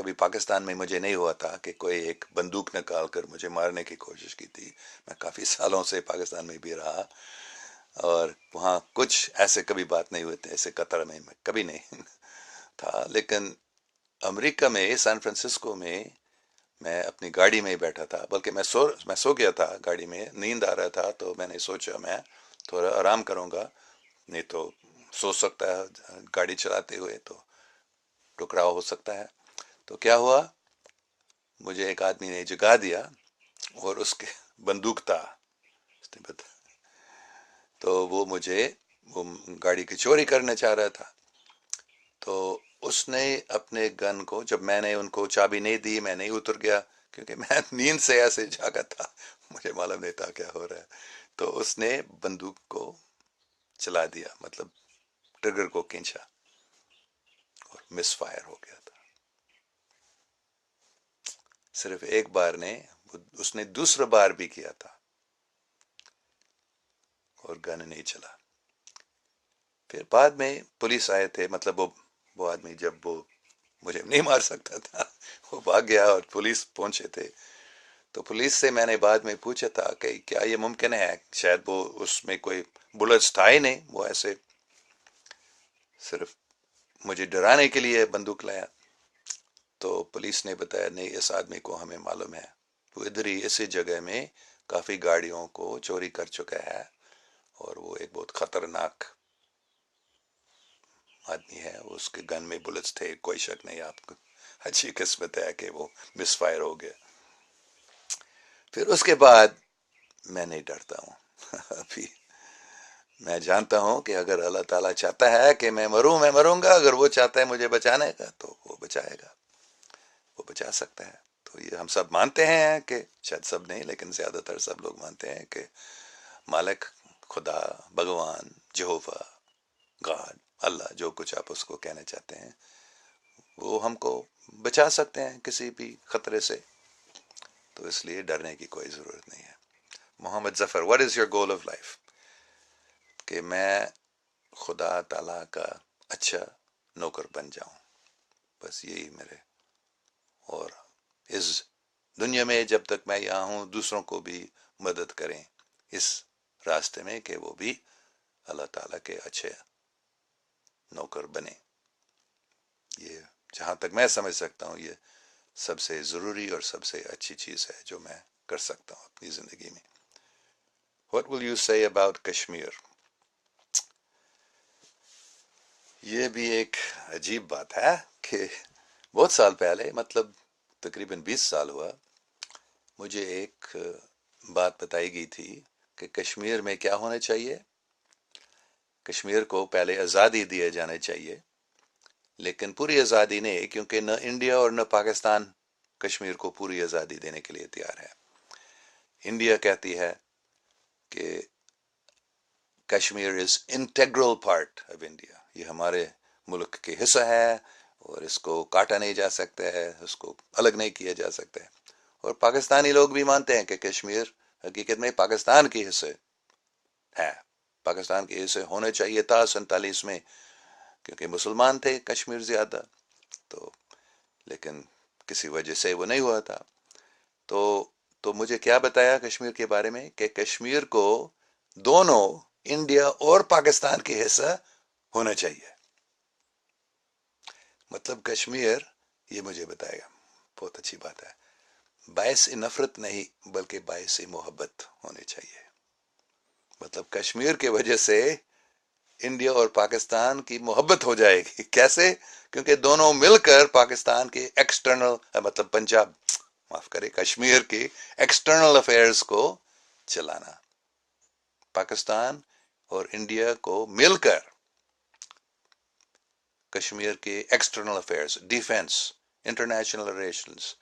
ابھی پاکستان میں مجھے نہیں ہوا تھا کہ کوئی ایک بندوق نکال کر مجھے مارنے کی کوشش کی تھی. میں کافی سالوں سے پاکستان میں بھی رہا اور وہاں کچھ ایسے کبھی بات نہیں ہوئے تھے، ایسے قطر میں کبھی نہیں تھا. لیکن امریکہ میں سین فرانسسکو میں اپنی گاڑی میں ہی بیٹھا تھا، بلکہ میں سو گیا تھا گاڑی میں، نیند آ رہا تھا. تو میں نے سوچا میں تھوڑا آرام کروں گا، نہیں تو سو سکتا ہے گاڑی چلاتے ہوئے تو ٹکراؤ ہو سکتا ہے. تو کیا ہوا، مجھے ایک آدمی نے جگا دیا اور اس کے بندوق تھا، تو وہ گاڑی کی چوری کرنا چاہ رہا تھا. تو اس نے اپنے گن کو، جب میں نے ان کو چابی نہیں دی میں نہیں اتر گیا کیونکہ میں نیند سے ایسے جاگا تھا، مجھے معلوم نہیں تھا کیا ہو رہا ہے. تو اس نے بندوق کو چلا دیا، مطلب ٹریگر کو کھینچا اور مس فائر ہو گیا تھا. صرف ایک بار نے، اس نے دوسرا بار بھی کیا تھا اور گن نہیں چلا. پھر بعد میں پولیس آئے تھے، مطلب وہ آدمی جب وہ مجھے نہیں مار سکتا تھا وہ بھاگ گیا اور پولیس پہنچے تھے. تو پولیس سے میں نے بعد میں پوچھا تھا کہ کیا یہ ممکن ہے، شاید وہ اس میں کوئی بلٹس تھا ہی نہیں، وہ ایسے صرف مجھے ڈرانے کے لیے بندوق لایا. تو پولیس نے بتایا نہیں اس آدمی کو ہمیں معلوم ہے، وہ ادھر ہی اسی جگہ میں کافی گاڑیوں کو چوری کر چکا ہے اور وہ ایک بہت خطرناک آدمی ہے، اس کے گن میں بلٹس تھے، کوئی شک نہیں، آپ کو اچھی قسمت ہے کہ وہ مس فائر ہو گیا۔ پھر اس کے بعد میں نہیں ڈرتا ہوں ابھی میں جانتا ہوں کہ اگر اللہ تعالیٰ چاہتا ہے کہ میں مروں گا، اگر وہ چاہتا ہے مجھے بچانے کا تو وہ بچائے گا، وہ بچا سکتا ہے۔ تو یہ ہم سب مانتے ہیں کہ شاید سب نہیں لیکن زیادہ تر سب لوگ مانتے ہیں کہ مالک، خدا، بھگوان، جہووا، گاڈ، اللہ، جو کچھ آپ اس کو کہنا چاہتے ہیں، وہ ہم کو بچا سکتے ہیں کسی بھی خطرے سے، تو اس لیے ڈرنے کی کوئی ضرورت نہیں ہے۔ محمد ظفر، what is your goal of life؟ کہ میں خدا تعالیٰ کا اچھا نوکر بن جاؤں، بس یہی میرے، اور اس دنیا میں جب تک میں یہاں ہوں دوسروں کو بھی مدد کریں اس راستے میں کہ وہ بھی اللہ تعالیٰ کے اچھے نوکر بنے۔ یہ جہاں تک میں سمجھ سکتا ہوں یہ سب سے ضروری اور سب سے اچھی چیز ہے جو میں کر سکتا ہوں اپنی زندگی میں۔ What will you say about Kashmir? یہ بھی ایک عجیب بات ہے کہ بہت سال پہلے، مطلب تقریباً 20 سال ہوا، مجھے ایک بات بتائی گئی تھی کہ کشمیر میں کیا ہونا چاہیے، کشمیر کو پہلے آزادی دیا جانا چاہیے، لیکن پوری آزادی نہیں، کیونکہ نہ انڈیا اور نہ پاکستان کشمیر کو پوری آزادی دینے کے لیے تیار ہے۔ انڈیا کہتی ہے کہ Kashmir is integral part of India, یہ ہمارے ملک کے حصہ ہے اور اس کو کاٹا نہیں جا سکتا ہے، اس کو الگ نہیں کیا جا سکتا ہے۔ اور پاکستانی لوگ بھی مانتے ہیں کہ کشمیر حقیقت میں پاکستان کے حصے ہے، پاکستان کے حصے ہونے چاہیے تھا 47 میں، کیونکہ مسلمان تھے کشمیر زیادہ، تو لیکن کسی وجہ سے وہ نہیں ہوا تھا۔ تو مجھے کیا بتایا کشمیر کے بارے میں کہ کشمیر کو دونوں انڈیا اور پاکستان کے حصہ ہونا چاہیے۔ مطلب کشمیر، یہ مجھے بتائے گا، بہت اچھی بات ہے، باعث نفرت نہیں بلکہ باعث محبت ہونے چاہیے۔ مطلب کشمیر کی وجہ سے انڈیا اور پاکستان کی محبت ہو جائے گی، کیسے؟ کیونکہ دونوں مل کر پاکستان کے ایکسٹرنل، مطلب پنجاب، معاف کرے، کشمیر کے ایکسٹرنل افیئرز کو چلانا، پاکستان اور انڈیا کو مل کر کشمیر کے external affairs, defence, international relations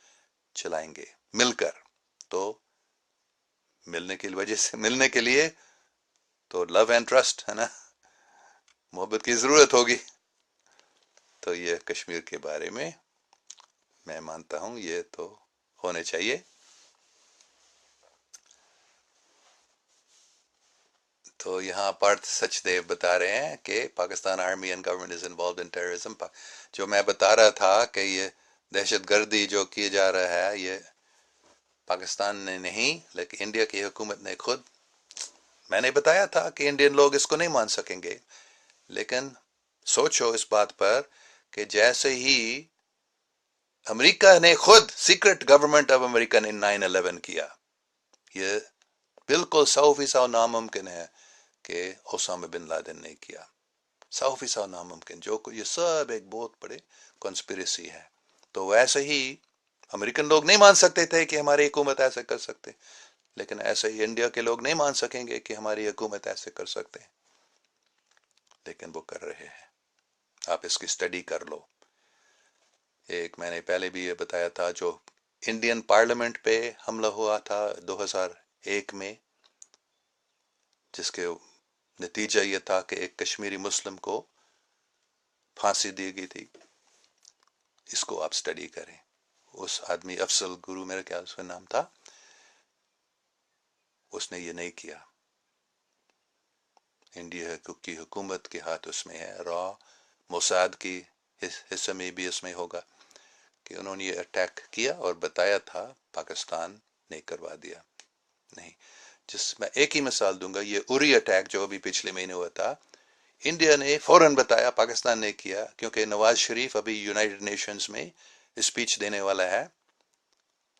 چلائیں گے مل کر، تو ملنے کی وجہ سے، ملنے کے لیے تو لو اینڈ ٹرسٹ ہے نا، محبت کی ضرورت ہوگی۔ تو یہ کشمیر کے بارے میں مانتا ہوں یہ تو ہونے چاہیے۔ تو یہاں پارتھ سچ دیو بتا رہے ہیں کہ Pakistan army and government is involved in terrorism. جو میں بتا رہا تھا کہ یہ دہشت گردی جو کیے جا رہا ہے یہ پاکستان نے نہیں، لیکن انڈیا کی حکومت نے خود، میں نے بتایا تھا کہ انڈین لوگ اس کو نہیں مان سکیں گے، لیکن سوچو اس بات پر کہ جیسے ہی امریکہ نے خود، سیکرٹ گورنمنٹ آف امریکہ نے 9/11 کیا، یہ بالکل 100% ناممکن ہے کہ اسامہ بن لادن نے کیا، 100% ناممکن، جو یہ سب ایک بہت بڑے کنسپریسی ہے۔ تو ویسے ہی امریکن لوگ نہیں مان سکتے تھے کہ ہماری حکومت ایسے کر سکتے، لیکن ایسے ہی انڈیا کے لوگ نہیں مان سکیں گے کہ ہماری حکومت ایسے کر سکتے، لیکن وہ کر رہے ہیں۔ آپ اس کی اسٹڈی کر لو۔ ایک میں نے پہلے بھی یہ بتایا تھا، جو انڈین پارلیمنٹ پہ حملہ ہوا تھا 2001 میں، جس کے نتیجہ یہ تھا کہ ایک کشمیری مسلم کو پھانسی دی گئی تھی، اس کو آپ اسٹڈی کریں۔ اس آدمی افضل گرو میرے خیال سے نام تھا، اس نے یہ نہیں کیا۔ انڈیا کی حکومت کے ہاتھ اس میں ہے، را موساد کی حصے میں بھی اس میں ہوگا کہ انہوں نے یہ اٹیک کیا اور بتایا تھا پاکستان نے کروا دیا نہیں۔ جس میں ایک ہی مثال دوں گا، یہ اری اٹیک جو ابھی پچھلے مہینے ہوا تھا، انڈیا نے فوراً بتایا پاکستان نے کیا، کیونکہ نواز شریف ابھی یونائٹڈ نیشنز میں اسپیچ دینے والا ہے،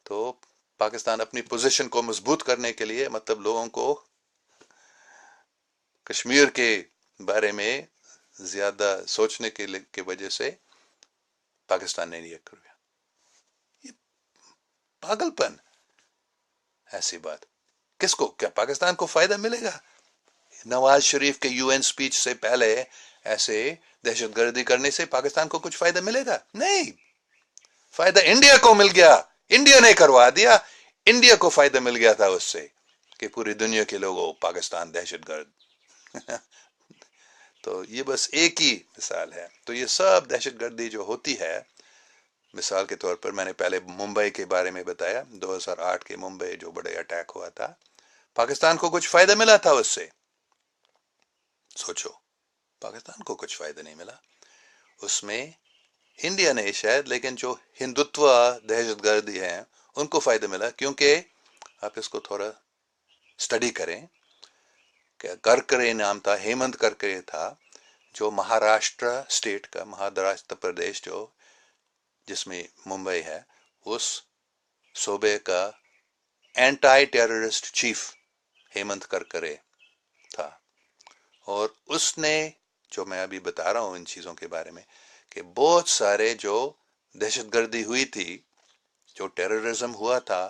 تو پاکستان اپنی پوزیشن کو مضبوط کرنے کے لیے، مطلب لوگوں کو کشمیر کے بارے میں زیادہ سوچنے کی وجہ سے پاکستان نے یہ کر دیا. یہ پاگل پن. ایسی بات کس کو، کیا پاکستان کو فائدہ ملے گا نواز شریف کے یو این اسپیچ سے پہلے ایسے دہشت گردی کرنے سے؟ پاکستان کو کچھ فائدہ ملے گا؟ نہیں. فائدہ انڈیا کو مل گیا، انڈیا نے کروا دیا. انڈیا کو فائدہ مل گیا تھا اس سے کہ پوری دنیا کے لوگوں پاکستان دہشت گرد. تو یہ بس ایک ہی مثال ہے. تو یہ سب دہشت گردی جو ہوتی ہے، مثال کے طور پر میں نے پہلے ممبئی کے بارے میں بتایا، 2008 کے ممبئی جو بڑے اٹیک ہوا تھا، پاکستان کو کچھ فائدہ ملا تھا اس سے؟ سوچو، پاکستان کو کچھ فائدہ نہیں ملا اس میں. انڈیا نے شاید، لیکن جو ہندوتوا دہشت گردی ہیں ان کو فائدہ ملا، کیونکہ آپ اس کو تھوڑا اسٹڈی کریں. کہ کرکرے نام تھا، ہیمنت کرکرے تھا، جو مہاراشٹرا اسٹیٹ کا، مہاراشٹر پردیش جو جس میں ممبئی ہے، اس صوبے کا anti terrorist chief Hemant Kurkure تھا. اور اس نے، جو میں ابھی بتا رہا ہوں ان چیزوں کے بارے میں، کہ بہت سارے جو دہشت گردی ہوئی تھی، جو ٹیررزم ہوا تھا،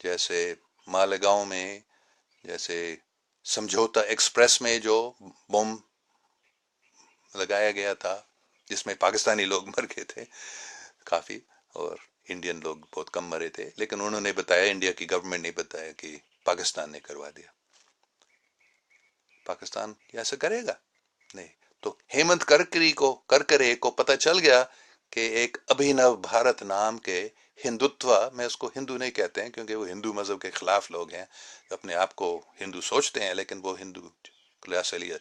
جیسے مالیگاؤں میں، جیسے سمجھوتا ایکسپریس میں جو بم لگایا گیا تھا، جس میں پاکستانی لوگ مر گئے تھے کافی، اور انڈین لوگ بہت کم مرے تھے، لیکن انہوں نے بتایا، انڈیا کی گورنمنٹ نے بتایا کہ پاکستان نے کروا دیا. پاکستان ایسا کرے گا؟ نہیں. تو ہیمنت کرکرے کو پتہ چل گیا کہ ایک ابھینو بھارت نام کے ہندوتوا، میں اس کو ہندو نہیں کہتے ہیں کیونکہ وہ ہندو مذہب کے خلاف لوگ ہیں، اپنے آپ کو ہندو سوچتے ہیں، لیکن وہ ہندو کلاس لیے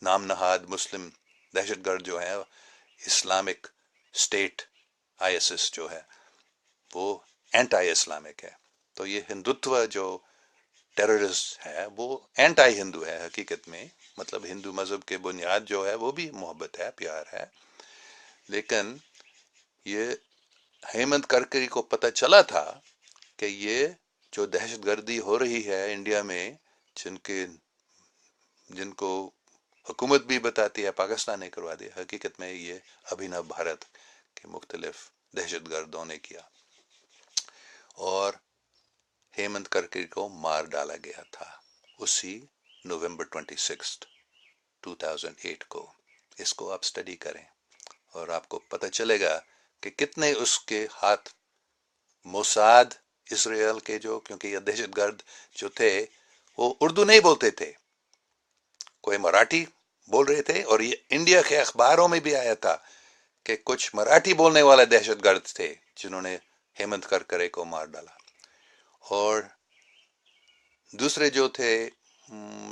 نام نہاد مسلم دہشت گرد جو ہے، Islamic state I S S جو ہے، وہ اینٹائی اسلامک ہے. تو یہ ہندوتوا جو ٹیررسٹ ہے وہ اینٹائی ہندو ہے حقیقت میں. مطلب ہندو مذہب کے بنیاد جو ہے وہ بھی محبت ہے، پیار ہے. لیکن یہ ہیمنت کرکری کو پتہ چلا تھا کہ یہ جو دہشت گردی ہو رہی ہے انڈیا میں، جن کو حکومت بھی بتاتی ہے پاکستان نے کروا دیا، حقیقت میں یہ ابھینو بھارت کے مختلف دہشت گردوں نے کیا. اور ہیمنت کرکری کو مار ڈالا گیا تھا اسی نومبر 26 2008 کو. اس کو آپ اسٹڈی کریں اور آپ کو پتہ چلے گا کہ کتنے اس کے ہاتھ موساد اسرائیل کے، جو کیونکہ یہ دہشت گرد جو تھے وہ اردو نہیں بولتے تھے، کوئی مراٹھی بول رہے تھے. اور یہ انڈیا کے اخباروں میں بھی آیا تھا کہ کچھ مراٹھی بولنے والے دہشت گرد تھے جنہوں نے ہیمنت کرکرے کو مار ڈالا. اور دوسرے جو تھے،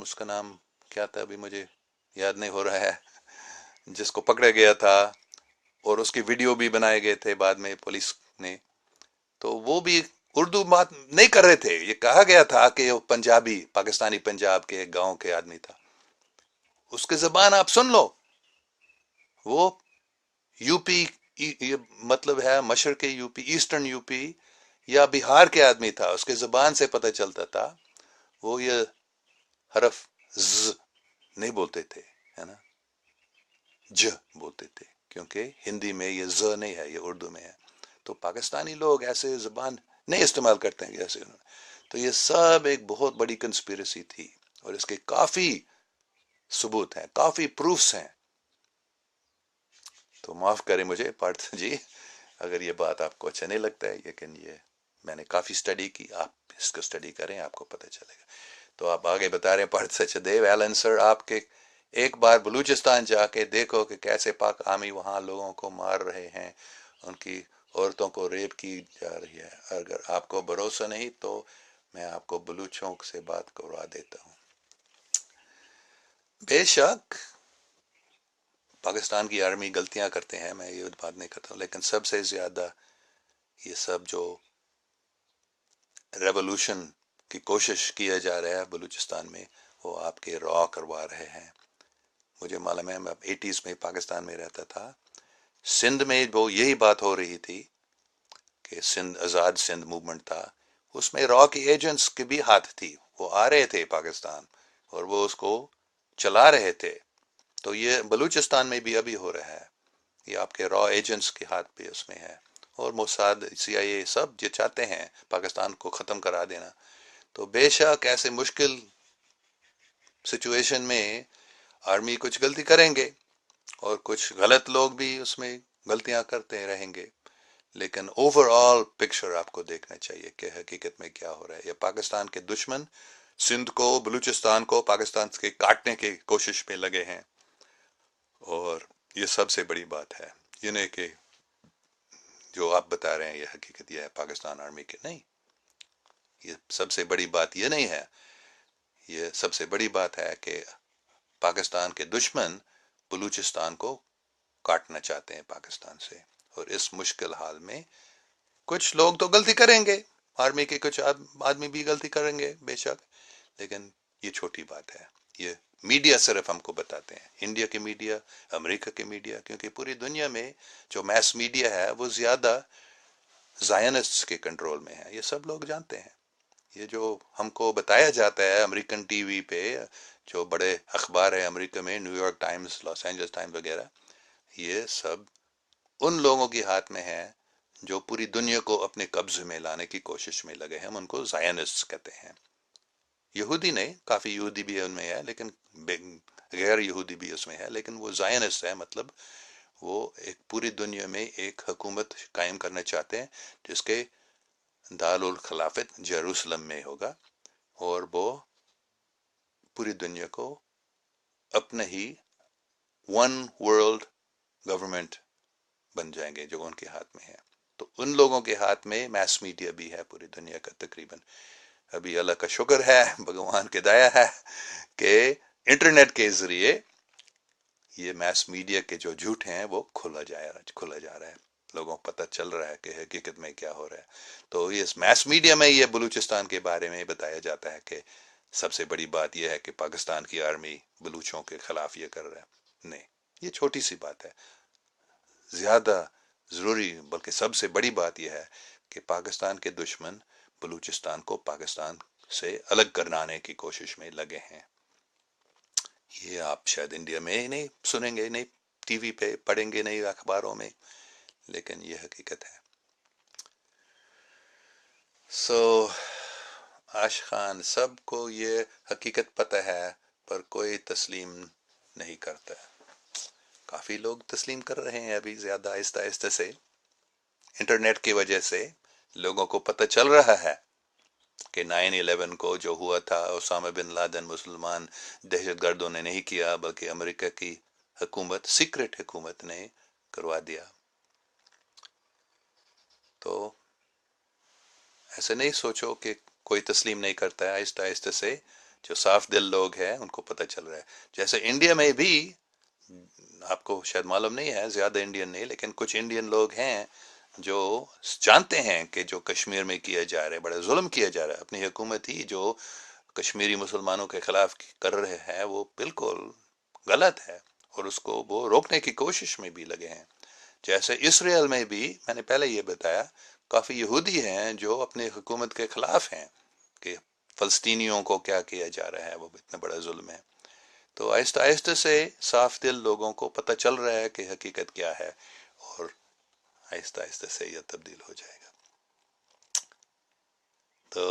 اس کا نام کیا تھا ابھی مجھے یاد نہیں ہو رہا ہے، جس کو پکڑا گیا تھا اور اس کی ویڈیو بھی بنائے گئے تھے بعد میں پولیس نے، تو وہ بھی اردو بات نہیں کر رہے تھے. یہ کہا گیا تھا کہ وہ پنجابی، پاکستانی پنجاب کے ایک گاؤں کے آدمی تھا. اس کی زبان آپ سن لو، وہ یو پی، مطلب ہے مشرقی U P, eastern U P یا بہار کے آدمی تھا. اس کے زبان سے پتہ چلتا تھا. وہ یہ حرف ز نہیں بولتے تھے، ہے نا، ج بولتے تھے، کیونکہ ہندی میں یہ ز نہیں ہے، یہ اردو میں ہے. تو پاکستانی لوگ ایسے زبان نہیں استعمال کرتے ہیں جیسے انہوں نے. تو یہ سب ایک بہت بڑی کنسپیرسی تھی، اور اس کے کافی ثبوت ہیں، کافی پروفس ہیں. تو معاف کریں مجھے پارتھ جی اگر یہ بات آپ کو اچھا نہیں لگتا ہے، لیکن یہ میں نے کافی اسٹڈی کی. آپ اس کو اسٹڈی کریں، آپ کو پتہ چلے گا. تو آپ آگے بتا رہے ہیں پارتھ سچدیو ایلن سر، آپ کے ایک بار بلوچستان جا کے دیکھو کہ کیسے پاک آرمی وہاں لوگوں کو مار رہے ہیں، ان کی عورتوں کو ریپ کی جا رہی ہے. اگر آپ کو بھروسہ نہیں تو میں آپ کو بلوچوں سے بات کروا دیتا ہوں. بے شک پاکستان کی آرمی غلطیاں کرتے ہیں، میں یہ بات نہیں کرتا ہوں، لیکن سب سے زیادہ یہ سب جو ریولوشن کی کوشش کیا جا رہا ہے بلوچستان میں، وہ آپ کے را کروا رہے ہیں. مجھے معلوم ہے، میں 80s میں پاکستان میں رہتا تھا، سندھ میں وہ یہی بات ہو رہی تھی کہ آزاد سندھ موومنٹ تھا، اس میں را کی ایجنٹس کے بھی ہاتھ تھی، وہ آ رہے تھے پاکستان اور وہ اس کو چلا رہے تھے. تو یہ بلوچستان میں بھی ابھی ہو رہا ہے، یہ آپ کے را ایجنٹس کے ہاتھ بھی اس میں ہے. اور موساد، CIA سب جو چاہتے ہیں پاکستان کو ختم کرا دینا. تو بے شک ایسے مشکل سچویشن میں آرمی کچھ غلطی کریں گے اور کچھ غلط لوگ بھی اس میں غلطیاں کرتے رہیں گے، لیکن اوور آل پکچر آپ کو دیکھنا چاہیے کہ حقیقت میں کیا ہو رہا ہے. یہ پاکستان کے دشمن سندھ کو، بلوچستان کو پاکستان کے کاٹنے کی کوشش میں لگے ہیں، اور یہ سب سے بڑی بات ہے. یہ نہیں کہ جو آپ بتا رہے ہیں یہ حقیقت یہ ہے پاکستان آرمی کے، نہیں. یہ سب سے بڑی بات یہ نہیں ہے، یہ سب سے بڑی بات ہے کہ پاکستان کے دشمن بلوچستان کو کاٹنا چاہتے ہیں پاکستان سے. اور اس مشکل حال میں کچھ لوگ تو غلطی کریں گے، آرمی کے کچھ آدمی بھی غلطی کریں گے بے شک، لیکن یہ چھوٹی بات ہے. یہ میڈیا صرف ہم کو بتاتے ہیں، انڈیا کے میڈیا، امریکہ کے میڈیا، کیونکہ پوری دنیا میں جو میس میڈیا ہے وہ زیادہ زائنسٹ کے کنٹرول میں ہے. یہ سب لوگ جانتے ہیں. یہ جو ہم کو بتایا جاتا ہے امریکن ٹی وی پہ، جو بڑے اخبار ہیں امریکہ میں، New York Times, Los Angeles Times وغیرہ، یہ سب ان لوگوں کے ہاتھ میں ہے جو پوری دنیا کو اپنے قبضے میں لانے کی کوشش میں لگے ہیں. ہم ان کو زائنسٹ کہتے ہیں. یہودی نہیں، کافی یہودی بھی ان میں ہے لیکن غیر یہودی بھی اس میں ہے، لیکن وہ زائنسٹ ہے. مطلب وہ ایک پوری دنیا میں ایک حکومت قائم کرنا چاہتے ہیں جس کے دار الخلافت جیروسلم میں ہوگا، اور وہ پوری دنیا کو اپنا ہی ون ورلڈ گورنمنٹ بن جائیں گے جو ان کے ہاتھ میں ہے. تو ان لوگوں کے ہاتھ میں میس میڈیا بھی ہے پوری دنیا کا تقریباً. ابھی اللہ کا شکر ہے، بھگوان کی دیا ہے کہ انٹرنیٹ کے ذریعے یہ میس میڈیا کے جو جھوٹ ہیں وہ کھلا جا رہا ہے، لوگوں کو پتہ چل رہا ہے کہ حقیقت میں کیا ہو رہا ہے. تو اس میس میڈیا میں یہ بلوچستان کے بارے میں بتایا جاتا ہے کہ سب سے بڑی بات یہ ہے کہ پاکستان کی آرمی بلوچوں کے خلاف یہ کر رہا ہے. نہیں، یہ چھوٹی سی بات ہے. زیادہ ضروری بلکہ سب سے بڑی بات یہ ہے کہ پاکستان کے دشمن بلوچستان کو پاکستان سے الگ کرانے کی کوشش میں لگے ہیں. یہ آپ شاید انڈیا میں ہی نہیں سنیں گے، نہیں ٹی وی پہ پڑھیں گے، نہیں اخباروں میں، لیکن یہ حقیقت ہے. عاشقان سب کو یہ حقیقت پتہ ہے، پر کوئی تسلیم نہیں کرتا. کافی لوگ تسلیم کر رہے ہیں ابھی، زیادہ آہستہ آہستہ سے. انٹرنیٹ کی وجہ سے لوگوں کو پتہ چل رہا ہے کہ 9/11 کو جو ہوا تھا اسامہ بن لادن مسلمان دہشت گردوں نے نہیں کیا، بلکہ امریکہ کی حکومت، سیکرٹ حکومت نے کروا دیا. تو ایسے نہیں سوچو کہ کوئی تسلیم نہیں کرتا ہے. آہستہ آہستہ سے جو صاف دل لوگ ہیں ان کو پتہ چل رہا ہے. جیسے انڈیا میں بھی، آپ کو شاید معلوم نہیں ہے، زیادہ انڈین نہیں لیکن کچھ انڈین لوگ ہیں جو جانتے ہیں کہ جو کشمیر میں کیا جا رہا ہے بڑا ظلم کیا جا رہا ہے. اپنی حکومت ہی جو کشمیری مسلمانوں کے خلاف کر رہے ہیں وہ بالکل غلط ہے، اور اس کو وہ روکنے کی کوشش میں بھی لگے ہیں. جیسے اسرائیل میں بھی میں نے پہلے یہ بتایا، کافی یہودی ہیں جو اپنے حکومت کے خلاف ہیں کہ فلسطینیوں کو کیا کیا جا رہا ہے، وہ اتنا بڑا ظلم ہے. تو آہستہ آہستہ سے صاف دل لوگوں کو پتہ چل رہا ہے کہ حقیقت کیا ہے، اور آہستہ آہستہ سے یہ تبدیل ہو جائے گا. تو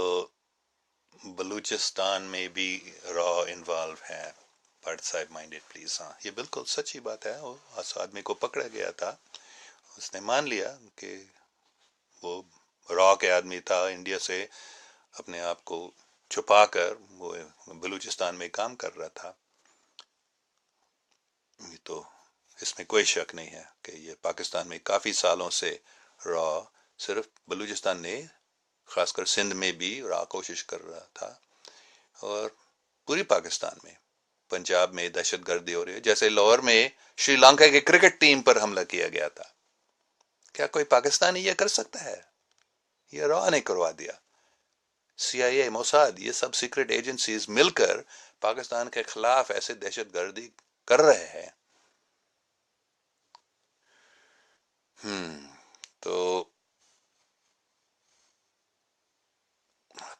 بلوچستان میں بھی را انوالو ہے. بٹ صاحب مائنڈیڈ پلیز. ہاں، یہ بالکل سچی بات ہے. وہ اس آدمی کو پکڑا گیا تھا، اس نے مان لیا کہ وہ را کے آدمی تھا، انڈیا سے اپنے آپ کو چھپا کر وہ بلوچستان میں کام کر رہا تھا. تو اس میں کوئی شک نہیں ہے کہ یہ پاکستان میں کافی سالوں سے را صرف بلوچستان نے، خاص کر سندھ میں بھی را کوشش کر رہا تھا، اور پوری پاکستان میں، پنجاب میں دہشت گردی ہو رہی ہے. جیسے لاہور میں شری لنکا کی کرکٹ ٹیم پر حملہ کیا گیا تھا، کیا کوئی پاکستانی یہ کر سکتا ہے؟ یہ را نے کروا دیا. CIA، موساد، یہ سب سیکرٹ ایجنسیز مل کر پاکستان کے خلاف ایسے دہشت گردی کر رہے ہیں. تو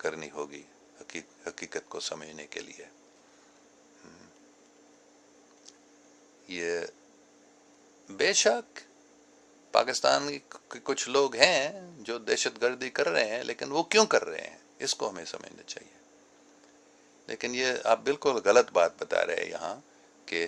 کرنی ہوگی حقیقت کو سمجھنے کے لیے. یہ بے شک پاکستان کے کچھ لوگ ہیں جو دہشت گردی کر رہے ہیں، لیکن وہ کیوں کر رہے ہیں اس کو ہمیں سمجھنا چاہیے. لیکن یہ آپ بالکل غلط بات بتا رہے ہیں یہاں کہ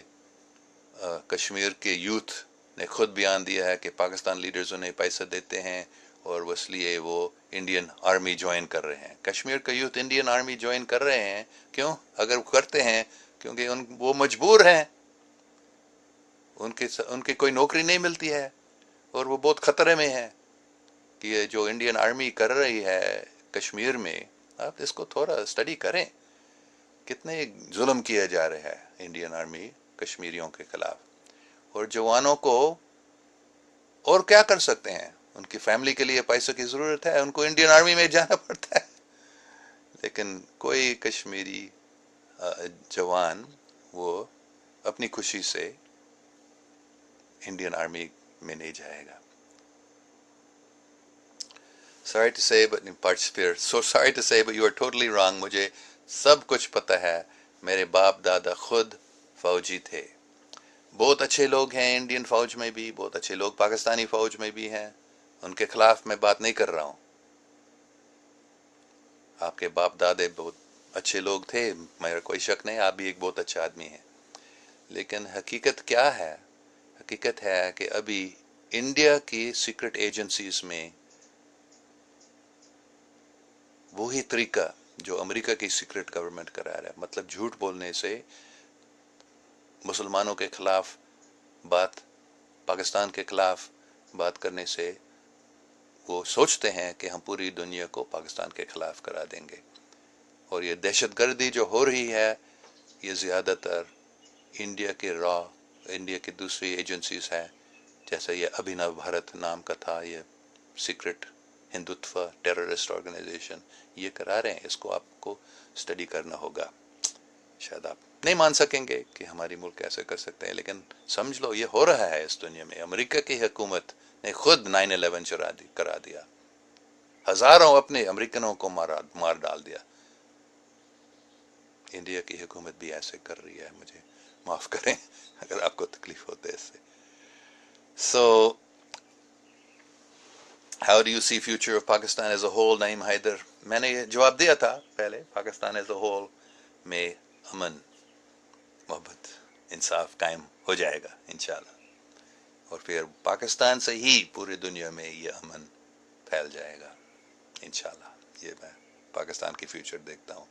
کشمیر کے یوتھ نے خود بیان دیا ہے کہ پاکستان لیڈرز انہیں پیسہ دیتے ہیں اور اس لیے وہ انڈین آرمی جوائن کر رہے ہیں. کشمیر کا یوتھ انڈین آرمی جوائن کر رہے ہیں کیوں؟ اگر وہ کرتے ہیں کیونکہ وہ مجبور ہیں، ان کی کوئی نوکری نہیں ملتی ہے اور وہ بہت خطرے میں ہیں. کہ یہ جو انڈین آرمی کر رہی ہے کشمیر میں، آپ اس کو تھوڑا اسٹڈی کریں. کتنے ظلم کیا جا رہا ہے انڈین آرمی کشمیریوں کے خلاف. اور جوانوں کو اور کیا کر سکتے ہیں؟ ان کی فیملی کے لیے پیسوں کی ضرورت ہے، ان کو انڈین آرمی میں جانا پڑتا ہے. لیکن کوئی کشمیری جوان وہ اپنی خوشی سے انڈین آرمی میں نہیں جائے گا. Sorry to say, but so sorry to say, but you are totally wrong. مجھے سب کچھ پتہ ہے. میرے باپ دادا خود فوجی تھے. بہت اچھے لوگ ہیں انڈین فوج میں بھی، بہت اچھے لوگ پاکستانی فوج میں بھی ہیں. ان کے خلاف میں بات نہیں کر رہا ہوں. آپ کے باپ دادے بہت اچھے لوگ تھے، میرا کوئی شک نہیں، آپ بھی ایک بہت اچھا آدمی ہیں. لیکن حقیقت کیا ہے؟ حقیقت ہے کہ ابھی انڈیا کی سیکرٹ ایجنسیز میں وہی طریقہ جو امریکہ کی سیکرٹ گورنمنٹ کرا رہا ہے، مطلب جھوٹ بولنے سے، مسلمانوں کے خلاف بات، پاکستان کے خلاف بات کرنے سے وہ سوچتے ہیں کہ ہم پوری دنیا کو پاکستان کے خلاف کرا دیں گے. اور یہ دہشت گردی جو ہو رہی ہے یہ زیادہ تر انڈیا کی دوسری ایجنسیز ہیں، جیسے یہ ابھینو بھارت نام کا تھا، یہ سیکرٹ ہندوتوا ٹیررسٹ آرگنائزیشن، یہ کرا رہے ہیں. اس کو آپ کو اسٹڈی کرنا ہوگا. شاید آپ نہیں مان سکیں گے کہ ہماری ملک کیسے کر سکتے ہیں، لیکن سمجھ لو یہ ہو رہا ہے اس دنیا میں. امریکہ کی حکومت نے خود 9/11 کرا دیا، ہزاروں اپنے امریکنوں کو مار ڈال دیا. انڈیا کی حکومت بھی ایسے کر رہی ہے. مجھے معاف کریں اگر آپ کو تکلیف ہوتے ہے اس سے. So, how do you see future of Pakistan as a whole? نعیم حیدر، میں نے یہ جواب دیا تھا پہلے. پاکستان as a whole میں امن، محبت، انصاف قائم ہو جائے گا انشاءاللہ. اور پھر پاکستان سے ہی پوری دنیا میں یہ امن پھیل جائے گا انشاءاللہ. یہ میں پاکستان کی فیوچر دیکھتا ہوں.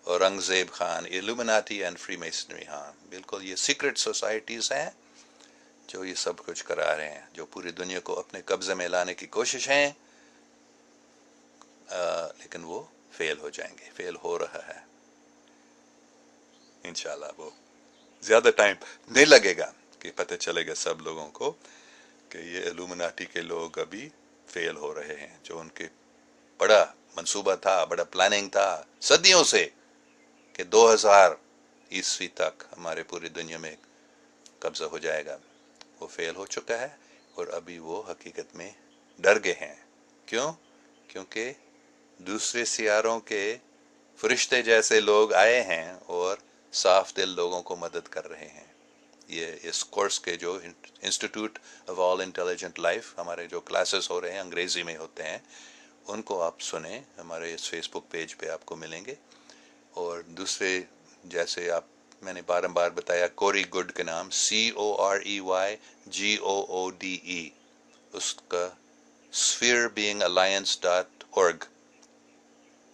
Aurangzeb Khan, Illuminati and Freemasonry, ہاں بالکل یہ سیکرٹ سوسائٹیز ہیں جو یہ سب کچھ کرا رہے ہیں، جو پوری دنیا کو اپنے قبضے میں لانے کی کوشش ہیں. لیکن وہ فیل ہو جائیں گے، فیل ہو رہا ہے انشاءاللہ. وہ زیادہ ٹائم نہیں لگے گا کہ پتہ چلے گا سب لوگوں کو کہ یہ ایلومناٹی کے لوگ ابھی فیل ہو رہے ہیں. جو ان کے بڑا منصوبہ تھا، بڑا پلاننگ تھا صدیوں سے کہ 2000 تک ہمارے پوری دنیا میں قبضہ ہو جائے گا، وہ فیل ہو چکا ہے. اور ابھی وہ حقیقت میں ڈر گئے ہیں. کیوں؟ کیونکہ دوسرے سیاروں کے فرشتے جیسے لوگ آئے ہیں اور صاف دل لوگوں کو مدد کر رہے ہیں. یہ اس کورس کے جو institute of all intelligent life, ہمارے جو کلاسز ہو رہے ہیں انگریزی میں ہوتے ہیں، ان کو آپ سنیں، ہمارے اس فیس بک پیج پہ آپ کو ملیں گے. اور دوسرے جیسے میں نے بار بتایا کوری گڈ کے نام COREYGOODE، اس کا spherebeingalliance.org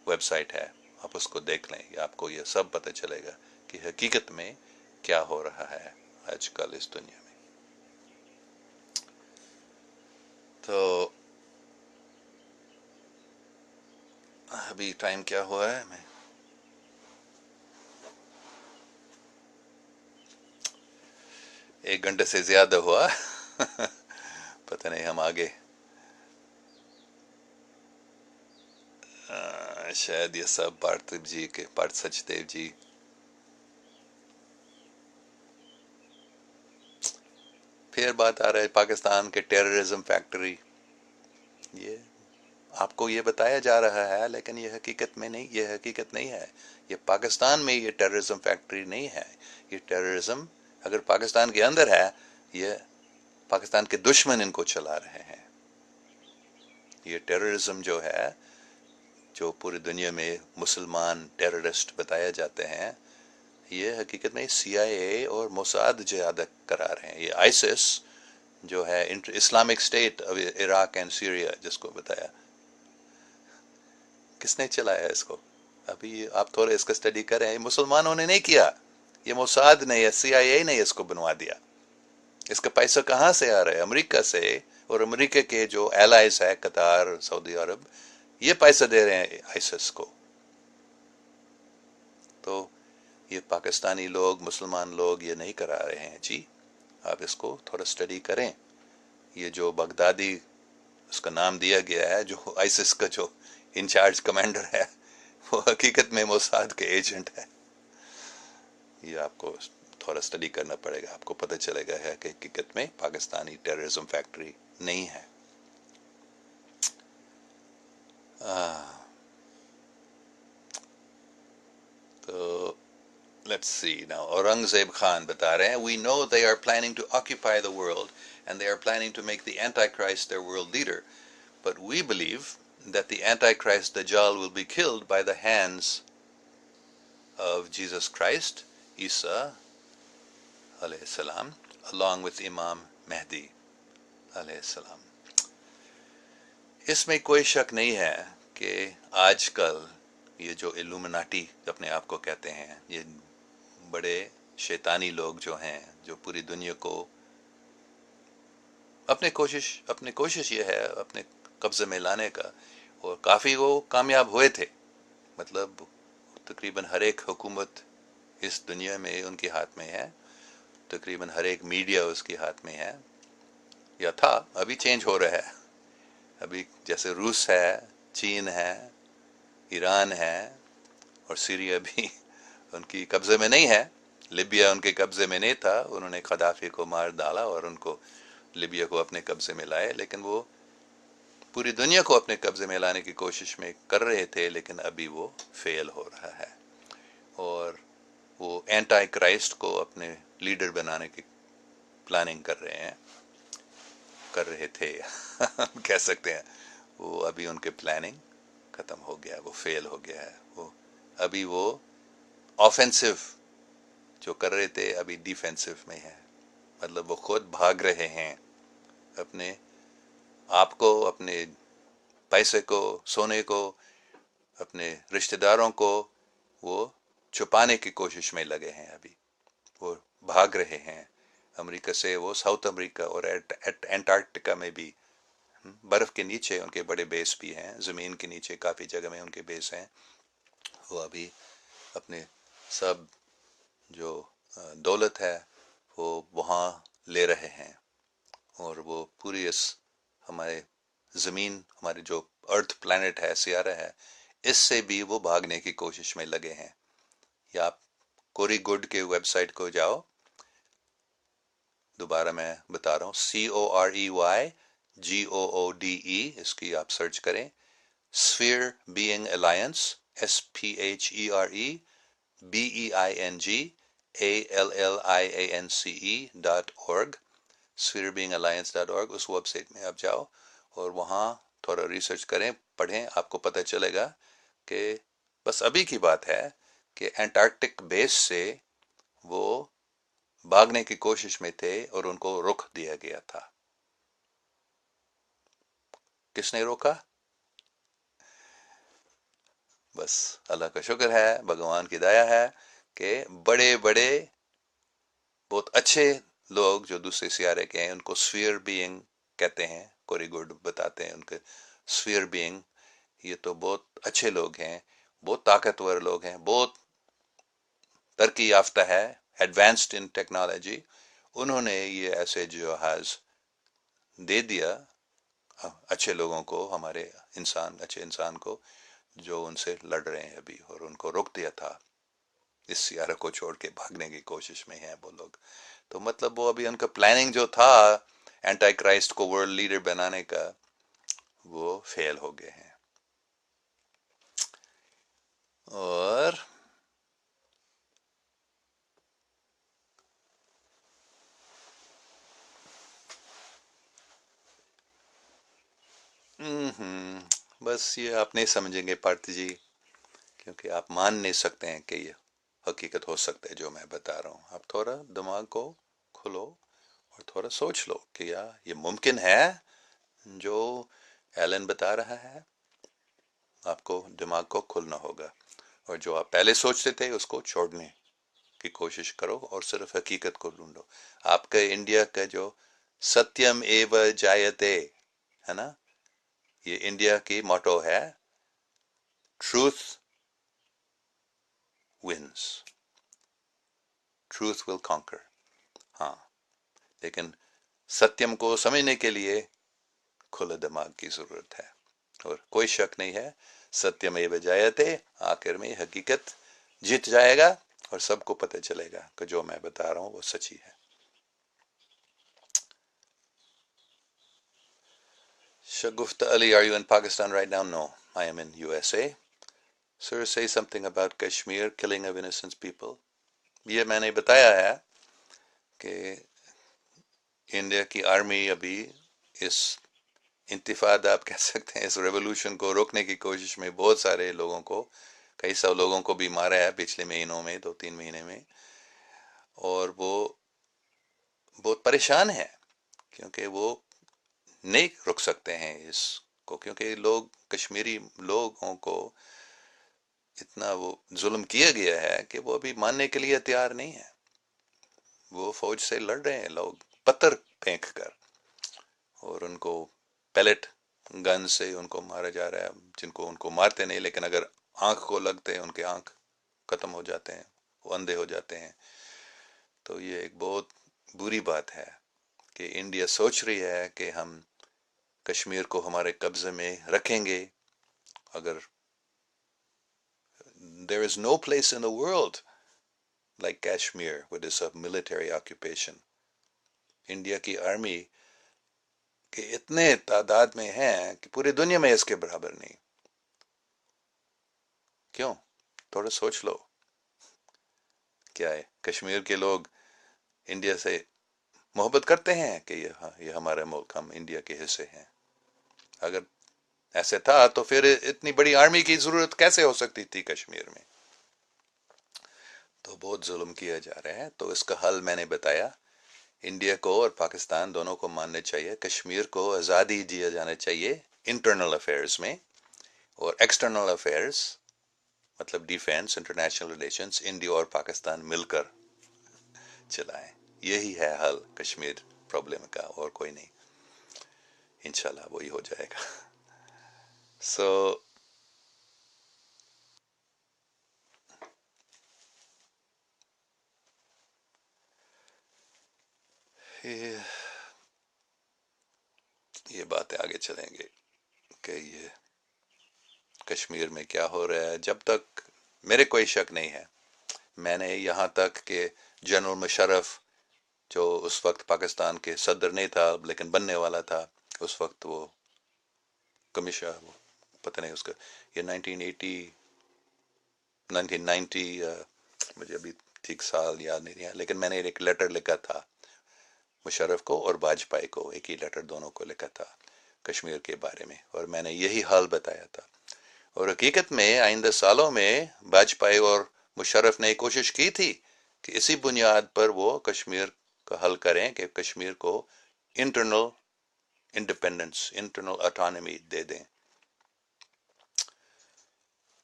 ویب سائٹ ہے. آپ اس کو دیکھ لیں، آپ کو یہ سب پتہ چلے گا کہ حقیقت میں کیا ہو رہا ہے آج کل اس دنیا میں. تو ابھی ٹائم کیا ہوا ہے؟ میں 1 گھنٹے سے زیادہ ہوا. پتہ نہیں ہم آگے شاید یہ سب پارت سچدیو جی پھر بات آ رہا ہے پاکستان کے ٹیررزم فیکٹری. یہ آپ کو یہ بتایا جا رہا ہے، لیکن یہ حقیقت میں نہیں، یہ حقیقت نہیں ہے. یہ پاکستان میں یہ ٹیررزم فیکٹری نہیں ہے. یہ ٹیررزم اگر پاکستان کے اندر ہے، یہ پاکستان کے دشمن ان کو چلا رہے ہیں. یہ ٹیررزم جو ہے، جو پوری دنیا میں مسلمان ٹیررسٹ بتایا جاتے ہیں، یہ حقیقت میں سی آئی اے اور موساد زیادہ کرا رہے ہیں. یہ آئیسس جو ہے Islamic state Iraq and Syria جس کو بتایا، کس نے چلایا اس کو؟ ابھی آپ تھوڑا اس کا اسٹڈی کریں. یہ مسلمانوں نے نہیں کیا، یہ موساد نے یا سی آئی اے نے اس کو بنوا دیا. اس کا پیسہ کہاں سے آ رہا ہے؟ امریکہ سے، اور امریکہ کے جو ایلائز ہے قطر، سعودی عرب، یہ پیسہ دے رہے ہیں آئیسس کو. تو یہ پاکستانی لوگ، مسلمان لوگ یہ نہیں کرا رہے ہیں جی. آپ اس کو تھوڑا اسٹڈی کریں. یہ جو بغدادی اس کا نام دیا گیا ہے، جو آئیسس کا جو انچارج کمانڈر ہے، وہ حقیقت میں موساد کے ایجنٹ ہے. یہ آپ کو تھوڑا اسٹڈی کرنا پڑے گا، آپ کو پتہ چلے گا ہے کہ حقیقت میں پاکستانی ٹیررزم فیکٹری نہیں ہے. تو let's see now. Aurangzeb Khan بتا رہے ہیں we know they are planning to occupy the world and they are planning to make the Antichrist their world leader but we believe that the Antichrist Dajjal will be killed by the hands of Jesus Christ, Isa alayhi salam, along with Imam Mehdi alayhi salam. اس میں کوئی شک نہیں ہے کہ آج کل یہ جو الومناٹی اپنے آپ کو کہتے ہیں، یہ بڑے شیطانی لوگ جو ہیں، جو پوری دنیا کو اپنے کوشش یہ ہے اپنے قبضے میں لانے کا، اور کافی وہ کامیاب ہوئے تھے. مطلب تقریباً ہر ایک حکومت اس دنیا میں ان کے ہاتھ میں ہے، تقریباً ہر ایک میڈیا اس کے ہاتھ میں ہے، یا تھا. ابھی چینج ہو رہا ہے. ابھی جیسے روس ہے، چین ہے، ایران ہے، اور سیریا بھی ان کی قبضے میں نہیں ہے. لیبیا ان کے قبضے میں نہیں تھا، انہوں نے قذافی کو مار ڈالا اور ان کو لیبیا کو اپنے قبضے میں لائے. لیکن وہ پوری دنیا کو اپنے قبضے میں لانے کی کوشش میں کر رہے تھے، لیکن ابھی وہ فیل ہو رہا ہے. اور وہ اینٹائی کرائسٹ کو اپنے لیڈر بنانے کی پلاننگ کر رہے تھے کہہ سکتے ہیں. وہ ابھی ان کے پلاننگ ختم ہو گیا، وہ فیل ہو گیا ہے. ابھی وہ آفینسو جو کر رہے تھے ابھی ڈیفینسو میں ہے. مطلب وہ خود بھاگ رہے ہیں، اپنے آپ کو، اپنے پیسے کو، سونے کو، اپنے رشتہ داروں کو وہ چھپانے کی کوشش میں لگے ہیں. ابھی وہ بھاگ رہے ہیں امریکہ سے. وہ ساؤتھ امریکہ اور انٹارکٹیکا میں بھی برف کے نیچے ان کے بڑے بیس بھی ہیں، زمین کے نیچے کافی جگہ میں ان کے بیس ہیں. وہ ابھی اپنے سب جو دولت ہے وہ وہاں لے رہے ہیں، اور وہ پوری اس ہمارے زمین، ہمارے جو ارتھ پلانٹ ہے، سیارہ ہے، اس سے بھی وہ بھاگنے کی کوشش میں لگے ہیں. یا آپ کوری گڈ کے ویب سائٹ کو جاؤ، دوبارہ میں بتا رہا ہوں، COREYGOODE، اس کی آپ سرچ کریں. Sphere Being Alliance، SPHEREBEING ALLIANCE.org، spherebeingalliance.org. اس ویب سائٹ میں آپ جاؤ اور وہاں تھوڑا ریسرچ کریں، پڑھیں. آپ کو پتہ چلے گا کہ بس ابھی کی بات ہے کہ انٹارکٹک بیس سے وہ بھاگنے کی کوشش میں تھے اور ان کو روک دیا گیا تھا. کس نے روکا؟ بس اللہ کا شکر ہے، بھگوان کی دیا ہے کہ بڑے بڑے بہت اچھے لوگ جو دوسرے سیارے کے ہیں، ان کو سفیر بینگ کہتے ہیں. کوری گڈ بتاتے ہیں ان کے سفیر بینگ. یہ تو بہت اچھے لوگ ہیں، بہت طاقتور لوگ ہیں، بہت ترقی یافتہ ہے، ایڈوانسڈ ان ٹیکنالوجی. انہوں نے یہ ایسے جہاز دے دیا اچھے لوگوں کو، ہمارے اچھے انسان کو جو ان سے لڑ رہے ہیں ابھی، اور ان کو روک دیا تھا. اس سیارے کو چھوڑ کے بھاگنے کی کوشش میں ہیں وہ لوگ. تو مطلب وہ ابھی ان کا پلاننگ جو تھا اینٹائی کرائسٹ کو ورلڈ لیڈر بنانے کا، وہ فیل ہو گئے ہیں. اور بس یہ آپ نہیں سمجھیں گے پارتھی جی، کیونکہ آپ مان نہیں سکتے ہیں کہ یہ حقیقت ہو سکتا ہے جو میں بتا رہا ہوں. آپ تھوڑا دماغ کو کھولو اور تھوڑا سوچ لو کہ یہ ممکن ہے جو ایلن بتا رہا ہے. آپ کو دماغ کو کھولنا ہوگا، اور جو آپ پہلے سوچتے تھے اس کو چھوڑنے کی کوشش کرو اور صرف حقیقت کو ڈھونڈو. آپ کا انڈیا کا جو ستیم ایو جایتے ہے نا، یہ انڈیا کی موٹو ہے، ٹروتھ ونس، ٹروتھ ول کانکر. ہاں، لیکن ستیم کو سمجھنے کے لیے کھلے دماغ کی ضرورت ہے. اور کوئی شک نہیں ہے، ستیم ایو جایتے، آخر میں حقیقت جیت جائے گا اور سب کو پتہ چلے گا کہ جو میں بتا رہا ہوں وہ سچی ہے. Shagufta Ali, are you in Pakistan right now? No, I am in USA. Sir, say something about Kashmir killing of innocent people. یہ میں نے بتایا ہے کہ انڈیا کی آرمی ابھی اس انتفاضہ آپ کہہ سکتے ہیں، اس ریولوشن کو روکنے کی کوشش میں بہت سارے لوگوں کو، کئی سو لوگوں کو بھی مارا ہے پچھلے مہینوں میں، 2-3 مہینے میں. اور وہ بہت پریشان ہے کیونکہ وہ نہیں رک سکتے ہیں اس کو، کیونکہ کشمیری لوگوں کو اتنا وہ ظلم کیا گیا ہے کہ وہ ابھی ماننے کے لیے تیار نہیں ہے. وہ فوج سے لڑ رہے ہیں لوگ پتھر پھینک کر، اور ان کو پیلٹ گن سے ان کو مارا جا رہا ہے، جن کو ان کو مارتے نہیں لیکن اگر آنکھ کو لگتے ہیں ان کے آنکھ ختم ہو جاتے ہیں، وہ اندھے ہو جاتے ہیں. تو یہ ایک بہت بری بات ہے کہ انڈیا سوچ رہی ہے کہ ہم کشمیر کو ہمارے قبضے میں رکھیں گے. اگر there is no place in the world like Kashmir with is a military occupation. India کی آرمی کے اتنے تعداد میں ہیں کہ پوری دنیا میں اس کے برابر نہیں. کیوں؟ تھوڑا سوچ لو. کیا ہے کشمیر کے لوگ انڈیا سے محبت کرتے ہیں کہ یہ ہمارا ملک، ہم انڈیا کے حصے ہیں؟ اگر ایسے تھا تو پھر اتنی بڑی آرمی کی ضرورت کیسے ہو سکتی تھی کشمیر میں؟ تو بہت ظلم کیا جا رہا ہے. تو اس کا حل میں نے بتایا، انڈیا کو اور پاکستان دونوں کو ماننا چاہیے، کشمیر کو آزادی دیا جانا چاہیے انٹرنل افیئرز میں، اور ایکسٹرنل افیئرز مطلب ڈیفینس، انٹرنیشنل ریلیشنز انڈیا اور پاکستان مل کر چلائیں. یہی ہے حل کشمیر پرابلم کا، اور کوئی نہیں. انشاءاللہ وہی ہو جائے گا. سو یہ باتیں آگے چلیں گے کہ یہ کشمیر میں کیا ہو رہا ہے. جب تک میرے کوئی شک نہیں ہے، میں نے یہاں تک کہ جنرل مشرف جو اس وقت پاکستان کے صدر نہیں تھا لیکن بننے والا تھا، اس وقت وہ کمیشن، پتہ نہیں اس کا، یہ 1990 مجھے ابھی ٹھیک سال یاد نہیں ہے، لیکن میں نے ایک لیٹر لکھا تھا مشرف کو اور واجپائی کو، ایک ہی لیٹر دونوں کو لکھا تھا کشمیر کے بارے میں، اور میں نے یہی حال بتایا تھا. اور حقیقت میں آئندہ سالوں میں واجپائی اور مشرف نے کوشش کی تھی کہ اسی بنیاد پر وہ کشمیر کا حل کریں کہ کشمیر کو انٹرنل انڈیپینڈنس، انٹرنل اٹانومی دے دیں،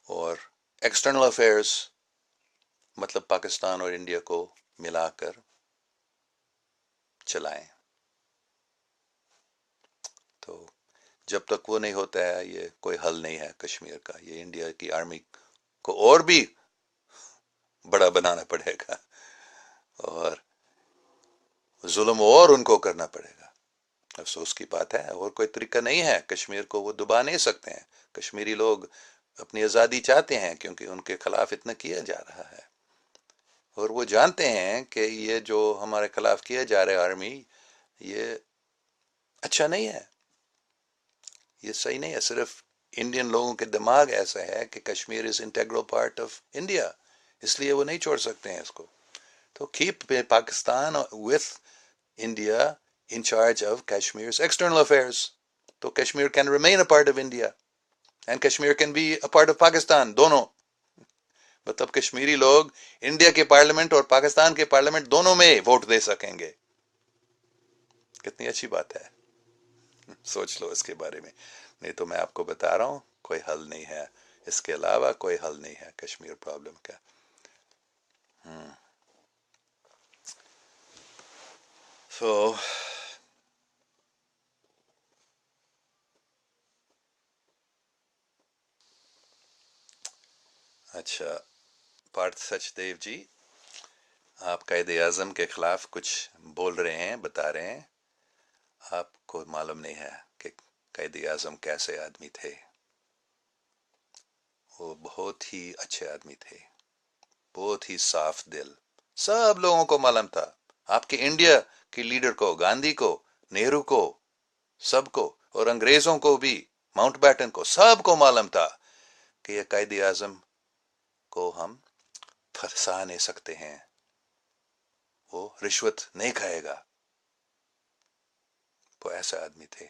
اور ایکسٹرنل افیئرز مطلب پاکستان اور انڈیا کو ملا کر چلائیں. تو جب تک وہ نہیں ہوتا ہے یہ کوئی حل نہیں ہے کشمیر کا. یہ انڈیا کی آرمی کو اور بھی بڑا بنانا پڑے گا اور ظلم اور ان کو کرنا پڑے گا. افسوس کی بات ہے، اور کوئی طریقہ نہیں ہے. کشمیر کو وہ دبا نہیں سکتے ہیں. کشمیری لوگ اپنی آزادی چاہتے ہیں کیونکہ ان کے خلاف اتنا کیا جا رہا ہے، اور وہ جانتے ہیں کہ یہ جو ہمارے خلاف کیا جا رہا ہے آرمی، یہ اچھا نہیں ہے، یہ صحیح نہیں ہے. صرف انڈین لوگوں کے دماغ ایسا ہے کہ Kashmir is integral part of India, اس لیے وہ نہیں چھوڑ سکتے ہیں اس کو. تو keep Pakistan with India in charge of Kashmir's external affairs. تو Kashmir can remain a part of India and Kashmir can be a part of Pakistan. دونوں مطلب کشمیری لوگ انڈیا کے پارلیمنٹ اور پاکستان کے پارلیمنٹ دونوں میں ووٹ دے سکیں گے. کتنی اچھی بات ہے، سوچ لو اس کے بارے میں. نہیں تو میں آپ کو بتا رہا ہوں کوئی حل نہیں ہے، اس کے علاوہ کوئی حل نہیں ہے کشمیر پرابلم کا. سو اچھا، پارتھ سچ دیو جی، آپ قائد اعظم کے خلاف کچھ بول رہے ہیں، بتا رہے ہیں. آپ کو معلوم نہیں ہے کہ قائد اعظم کیسے آدمی تھے. وہ بہت ہی اچھے آدمی تھے، بہت ہی صاف دل. سب لوگوں کو معلوم تھا، آپ کے انڈیا کے لیڈر کو، گاندھی کو، نہرو کو، سب کو، اور انگریزوں کو بھی، ماؤنٹ بیٹن کو، سب کو معلوم تھا کہ یہ قائد اعظم کو ہم پھنسا نہیں سکتے ہیں، وہ رشوت نہیں کھائے گا. وہ ایسا آدمی تھے،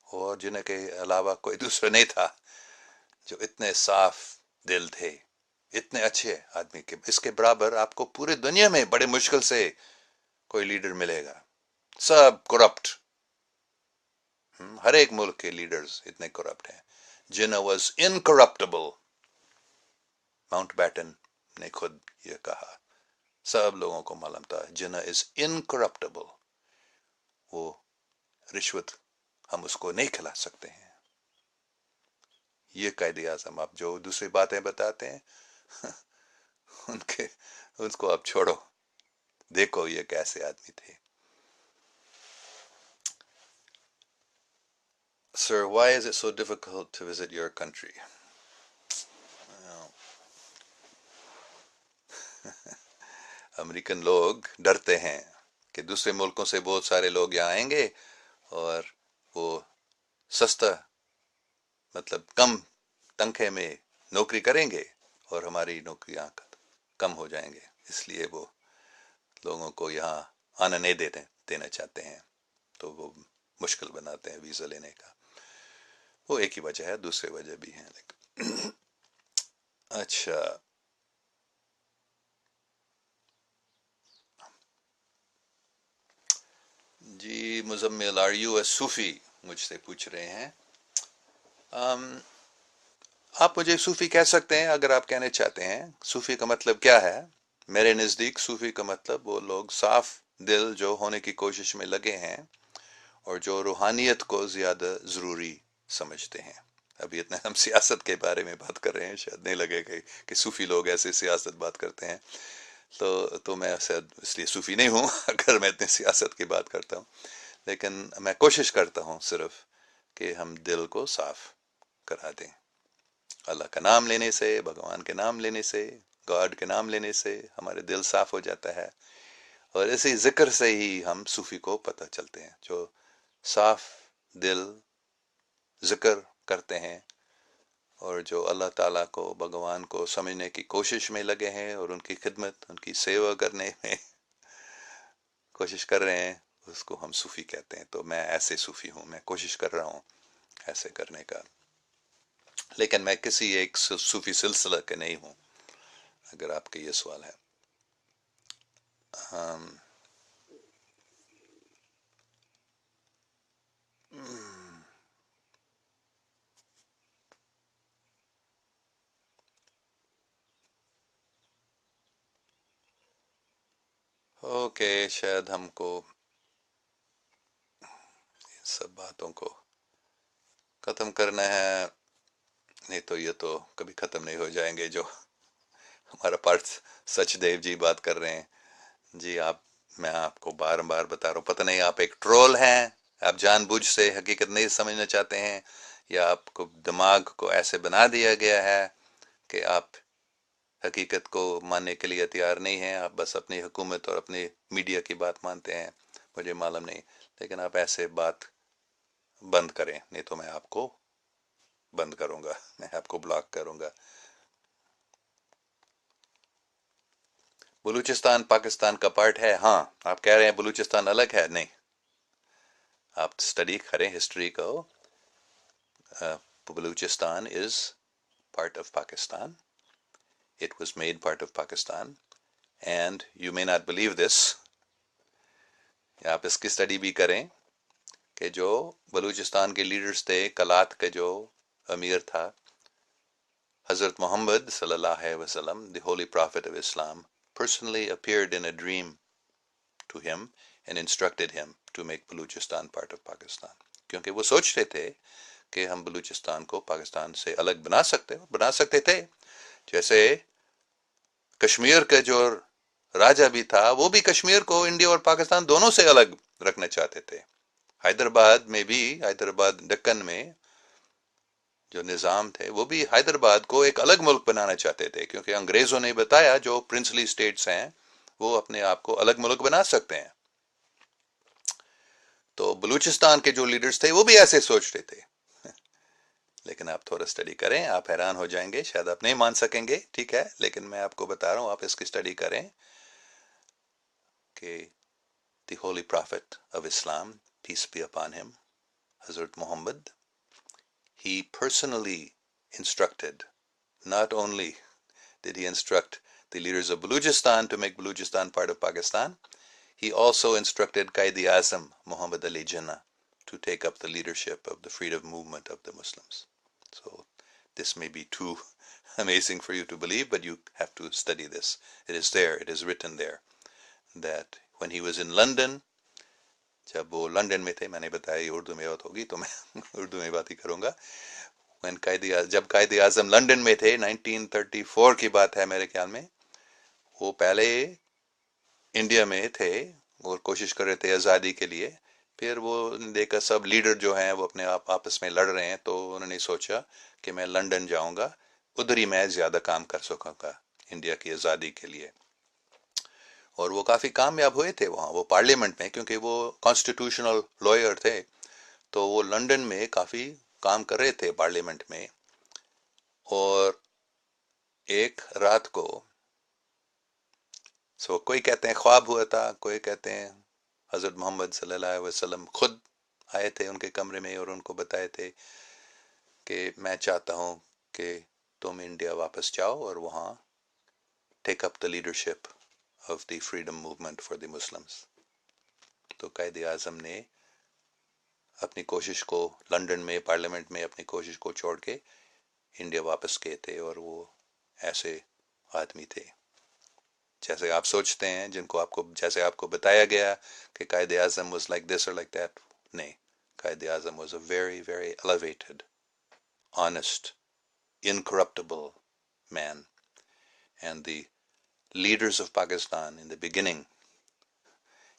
اور جنہیں کے علاوہ کوئی دوسرا نہیں تھا جو اتنے صاف دل تھے، اتنے اچھے آدمی کے. اس کے برابر آپ کو پورے دنیا میں بڑے مشکل سے کوئی لیڈر ملے گا. سب کرپٹ، ہر ایک ملک کے لیڈرز اتنے کرپٹ ہیں. جنا واز انکرپٹیبل، ماؤنٹ بیٹن نے خود یہ کہا، سب لوگوں کو معلوم تھا جنا از انکرپٹیبل. وہ رشوت ہم اس کو نہیں کھلا سکتے ہیں. یہ قائد اعظم. آپ جو دوسری باتیں بتاتے ہیں ان کو آپ چھوڑو، دیکھو یہ کیسے آدمی تھے. Sir, why is it so difficult to visit your country? American لوگ ڈرتے ہیں کہ دوسرے ملکوں سے بہت سارے لوگ یہاں آئیں گے اور وہ سستا، مطلب کم تنخواہ میں نوکری کریں گے اور ہماری نوکریاں کم ہو جائیں گے. اس لیے وہ لوگوں کو یہاں آنا نہیں دینا چاہتے ہیں، تو وہ مشکل بناتے ہیں ویزا لینے کا. وہ ایک ہی وجہ ہے، دوسرے وجہ بھی ہیں لیکن اچھا. جی مزمل، آر یو اے صوفی؟ مجھ سے پوچھ رہے ہیں. آپ مجھے صوفی کہہ سکتے ہیں اگر آپ کہنے چاہتے ہیں. صوفی کا مطلب کیا ہے؟ میرے نزدیک صوفی کا مطلب وہ لوگ صاف دل جو ہونے کی کوشش میں لگے ہیں اور جو روحانیت کو زیادہ ضروری سمجھتے ہیں. ابھی اتنا ہم سیاست کے بارے میں بات کر رہے ہیں، شاید نہیں لگے کہ صوفی لوگ ایسے سیاست بات کرتے ہیں. تو میں اس لیے صوفی نہیں ہوں اگر میں اتنے سیاست کی بات کرتا ہوں. لیکن میں کوشش کرتا ہوں صرف کہ ہم دل کو صاف کرا دیں. اللہ کا نام لینے سے، بھگوان کے نام لینے سے، گاڈ کے نام لینے سے ہمارے دل صاف ہو جاتا ہے. اور اسی ذکر سے ہی ہم صوفی کو پتہ چلتے ہیں. جو صاف دل ذکر کرتے ہیں اور جو اللہ تعالیٰ کو، بھگوان کو سمجھنے کی کوشش میں لگے ہیں اور ان کی خدمت، ان کی سیوا کرنے میں کوشش کر رہے ہیں، اس کو ہم صوفی کہتے ہیں. تو میں ایسے صوفی ہوں، میں کوشش کر رہا ہوں ایسے کرنے کا. لیکن میں کسی ایک صوفی سلسلہ کے نہیں ہوں، اگر آپ کا یہ سوال ہے. اوکے، شاید ہم کو سب باتوں کو ختم کرنا ہے، نہیں تو یہ تو کبھی ختم نہیں ہو جائیں گے جو ہمارا پارتھ سچ دیو جی بات کر رہے ہیں. جی میں آپ کو بار بار بتا رہا ہوں، پتہ نہیں آپ ایک ٹرول ہیں، آپ جان بوجھ سے حقیقت نہیں سمجھنا چاہتے ہیں، یا آپ کو دماغ کو ایسے بنا دیا گیا ہے کہ آپ حقیقت کو ماننے کے لیے تیار نہیں ہیں. آپ بس اپنی حکومت اور اپنی میڈیا کی بات مانتے ہیں. مجھے معلوم نہیں، لیکن آپ ایسے بات بند کریں، نہیں تو میں آپ کو بند کروں گا، میں آپ کو بلاک کروں گا۔ بلوچستان پاکستان کا پارٹ ہے؟ ہاں۔ آپ کہہ رہے ہیں بلوچستان الگ ہے؟ نہیں، آپ اسٹڈی کریں ہسٹری کو۔ Balochistan is part of Pakistan. It was made part of Pakistan. And you may not believe this. آپ اس کی اسٹڈی بھی کریں کہ جو بلوچستان کے لیڈرز تھے، کلات کا جو امیر تھا، حضرت محمد صلی اللہ علیہ وسلم, the holy prophet of Islam, personally appeared in a dream to him and instructed him to make Baluchistan part of Pakistan. کیونکہ وہ سوچ رہے تھے کہ ہم بلوچستان کو پاکستان سے الگ بنا سکتے تھے، جیسے کشمیر کا جو راجہ بھی تھا وہ بھی کشمیر کو انڈیا اور پاکستان دونوں سے الگ رکھنا چاہتے تھے۔ حیدرآباد دکن میں جو نظام تھے وہ بھی حیدرآباد کو ایک الگ ملک بنانا چاہتے تھے، کیونکہ انگریزوں نے بتایا جو پرنسلی اسٹیٹس ہیں وہ اپنے آپ کو الگ ملک بنا سکتے ہیں۔ تو بلوچستان کے جو لیڈرز تھے وہ بھی ایسے سوچ رہے تھے، لیکن آپ تھوڑا اسٹڈی کریں، آپ حیران ہو جائیں گے، شاید آپ نہیں مان سکیں گے، ٹھیک ہے، لیکن میں آپ کو بتا رہا ہوں، آپ اس کی اسٹڈی کریں کہ the holy prophet of Islam, peace be upon him, Hazrat Muhammad, he personally instructed, not only did he instruct the leaders of Baluchistan to make Baluchistan part of Pakistan, he also instructed Qaid-e-Azam Muhammad Ali Jinnah to take up the leadership of the freedom movement of the Muslims. So this may be too amazing for you to believe, but you have to study this. It is there, it is written there, that when he was in London, جب وہ London میں تھے، میں نے بتایا یہ اردو میں بات ہوگی تو میں اردو میں بات ہی کروں گا، جب قائد اعظم لنڈن میں تھے، 1934 کی بات ہے میرے خیال میں، وہ پہلے انڈیا میں تھے اور کوشش کر رہے تھے آزادی کے لیے، پھر وہ دیکھا سب لیڈر جو ہیں وہ اپنے آپس میں لڑ رہے ہیں، تو انہوں نے سوچا کہ میں لنڈن جاؤں گا، ادھر ہی میں زیادہ کام کر سکوں گا انڈیا کی آزادی کے لیے۔ اور وہ کافی کامیاب ہوئے تھے وہاں، وہ پارلیمنٹ میں، کیونکہ وہ کانسٹیٹیوشنل لائر تھے، تو وہ لنڈن میں کافی کام کر رہے تھے پارلیمنٹ میں۔ اور ایک رات کو کوئی کہتے ہیں خواب ہوا تھا، کوئی کہتے ہیں حضرت محمد صلی اللہ علیہ وسلم خود آئے تھے ان کے کمرے میں اور ان کو بتائے تھے کہ میں چاہتا ہوں کہ تم انڈیا واپس جاؤ اور وہاں take up the leadership of the freedom movement for the Muslims. تو قائد اعظم نے اپنی کوشش کو لنڈن میں پارلیمنٹ میں اپنی کوشش کو چھوڑ کے انڈیا واپس گئے تھے، اور وہ ایسے آدمی تھے جیسے آپ سوچتے ہیں، جیسے آپ کو بتایا گیا کہ Quaid Azam was like this or like that. نہیں، Quaid Azam was a very very elevated, honest, incorruptible man. And the leaders of Pakistan in the beginning,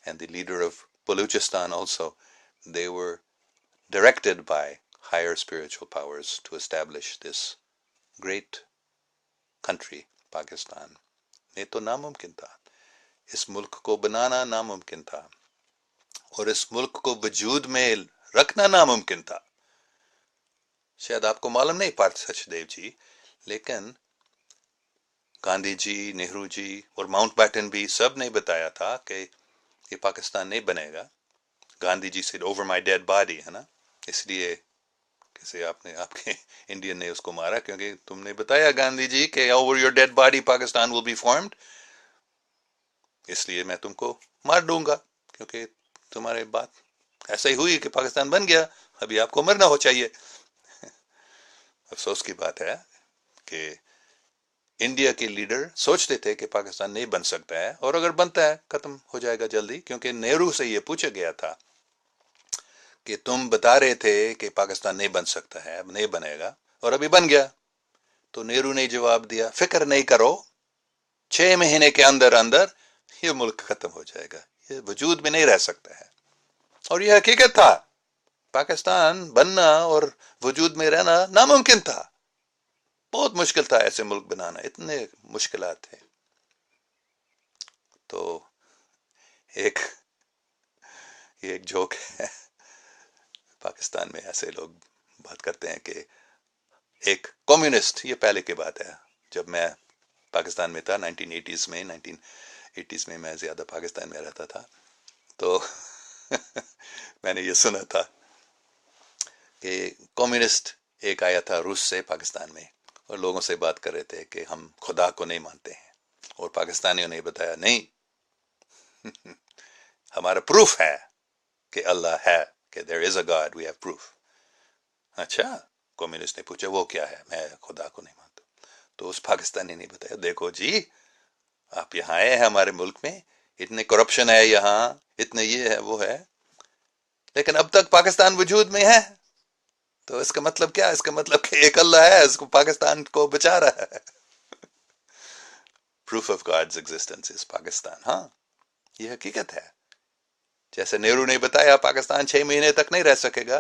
and the leader of Baluchistan also, they were directed by higher spiritual powers to establish this great country, Pakistan. یہ تو ناممکن تھا، اس ملک کو بنانا ناممکن تھا، اور اس ملک کو وجود میں رکھنا ناممکن تھا۔ شاید آپ کو معلوم نہیں پارتھ سچدیو جی، لیکن گاندھی جی، نہرو جی اور ماؤنٹ بیٹن بھی سب نے بتایا تھا کہ یہ پاکستان نہیں بنے گا۔ گاندھی جی said over my dead body، ہے نا، اس لیے کیسے آپ کے انڈین نے اس کو مارا، کیونکہ تم نے بتایا گاندھی جی کہ over your dead body Pakistan will be formed، اس لیے میں تم کو مار دوں گا، کیونکہ تمہارے بات ایسا ہی ہوئی کہ پاکستان بن گیا، ابھی آپ کو مرنا ہو چاہیے۔ افسوس کی بات ہے کہ انڈیا کے لیڈر سوچتے تھے کہ پاکستان نہیں بن سکتا ہے، اور اگر بنتا ہے ختم ہو جائے گا جلدی، کیونکہ نہرو سے یہ پوچھا گیا تھا کہ تم بتا رہے تھے کہ پاکستان نہیں بن سکتا ہے، اب نہیں بنے گا، اور ابھی بن گیا۔ تو نہرو نے جواب دیا، فکر نہیں کرو، 6 مہینے کے اندر اندر یہ ملک ختم ہو جائے گا، یہ وجود میں نہیں رہ سکتا ہے۔ اور یہ حقیقت تھا، پاکستان بننا اور وجود میں رہنا ناممکن تھا، بہت مشکل تھا ایسے ملک بنانا، اتنے مشکلات تھے۔ تو ایک جوک ہے پاکستان میں ایسے لوگ بات کرتے ہیں کہ ایک کمیونسٹ، یہ پہلے کی بات ہے، جب میں پاکستان میں تھا 1980s میں میں زیادہ پاکستان میں رہتا تھا، تو میں نے یہ سنا تھا کہ کمیونسٹ ایک آیا تھا روس سے پاکستان میں، اور لوگوں سے بات کر رہے تھے کہ ہم خدا کو نہیں مانتے ہیں، اور پاکستانیوں نے بتایا نہیں، ہمارا پروف ہے کہ اللہ ہے، کہ there is a God, we have proof. اچھا، کمیونسٹ نے پوچھا وہ کیا ہے؟ میں خدا کو نہیں مانتا. تو اس پاکستانی نے بتایا دیکھو جی، آپ یہاں آئے ہیں ہمارے ملک میں، اتنے کرپشن ہے یہاں، اتنے یہ ہے وہ ہے، لیکن اب تک پاکستان وجود میں ہے، تو اس کا مطلب کیا؟ اس کا مطلب کہ ایک اللہ ہے، اس کو پاکستان کو بچا رہا ہے. پروف آف گاڈز ایگزسٹنس از پاکستان. ہاں، یہ حقیقت ہے. جیسے نہرو نے بتایا پاکستان 6 مہینے تک نہیں رہ سکے گا،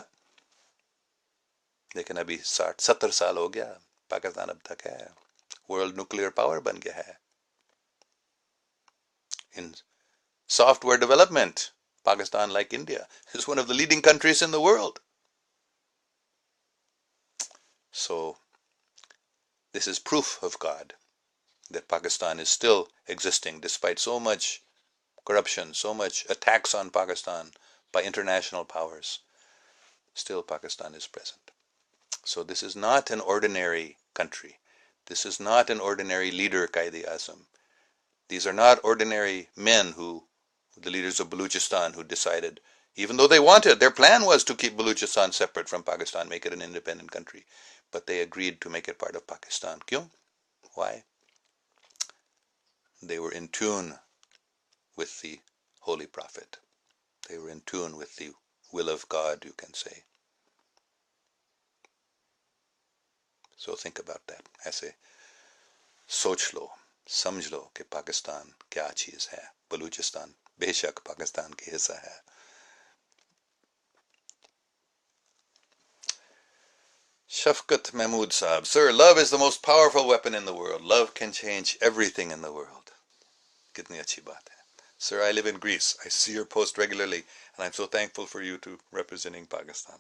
لیکن ابھی 60-70 سال ہو گیا، پاکستان اب تک ہے، ورلڈ نیوکلیئر پاور بن گیا ہے. In software development, Pakistan like India is one of the leading countries in the world. So this is proof of God that Pakistan is still existing despite so much corruption, so much attacks on Pakistan by international powers. Still Pakistan is present. So this is not an ordinary country. This is not an ordinary leader, Qaid-e-Azam. These are not ordinary men the leaders of Baluchistan who decided, even though they wanted, their plan was to keep Baluchistan separate from Pakistan, make it an independent country, but they agreed to make it part of Pakistan. Kyun? Why? They were in tune with the Holy Prophet. They were in tune with the will of God, you can say. So think about that. ایسے سوچ لو، سمجھ لو کہ پاکستان کیا چیز ہے. بلوچستان بے شک پاکستان کی حصہ ہے. شفقت محمود صاحب: Sir, love is the most powerful weapon in the world. Love can change everything in the world. کتنی اچھی بات ہے. Sir, I live in Greece. I see your post regularly, and I'm so thankful for you to representing Pakistan.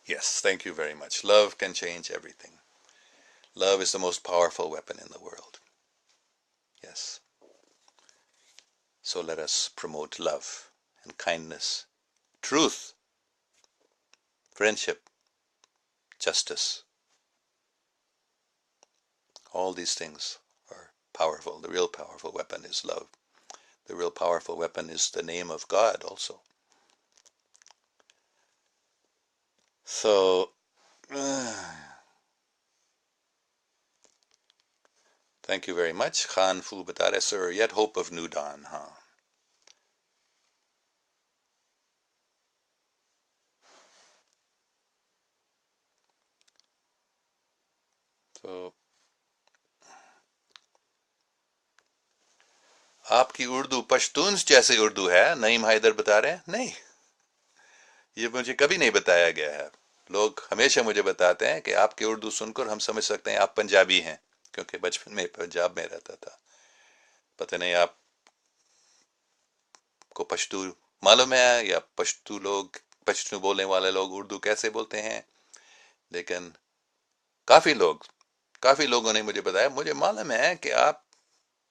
Yes, thank you very much. Love can change everything. Love is the most powerful weapon in the world. Yes. So let us promote love and kindness, truth, friendship, justice. All these things are powerful. The real powerful weapon is love. The real powerful weapon is the name of God also. So, thank you very much. Khan Fu Batare, sir, yet hope of new dawn, huh? So, آپ کی اردو پشتون جیسے اردو ہے، نعیم حیدر بتا رہے ہیں؟ نہیں، یہ مجھے کبھی نہیں بتایا گیا ہے. لوگ ہمیشہ مجھے بتاتے ہیں کہ آپ کی اردو سن کر ہم سمجھ سکتے ہیں آپ پنجابی ہیں، کیونکہ بچپن میں پنجاب میں رہتا تھا. پتہ نہیں آپ کو پشتو معلوم ہے یا پشتو پشتو بولنے والے لوگ اردو کیسے بولتے ہیں، لیکن کافی لوگوں نے مجھے بتایا، مجھے معلوم ہے کہ آپ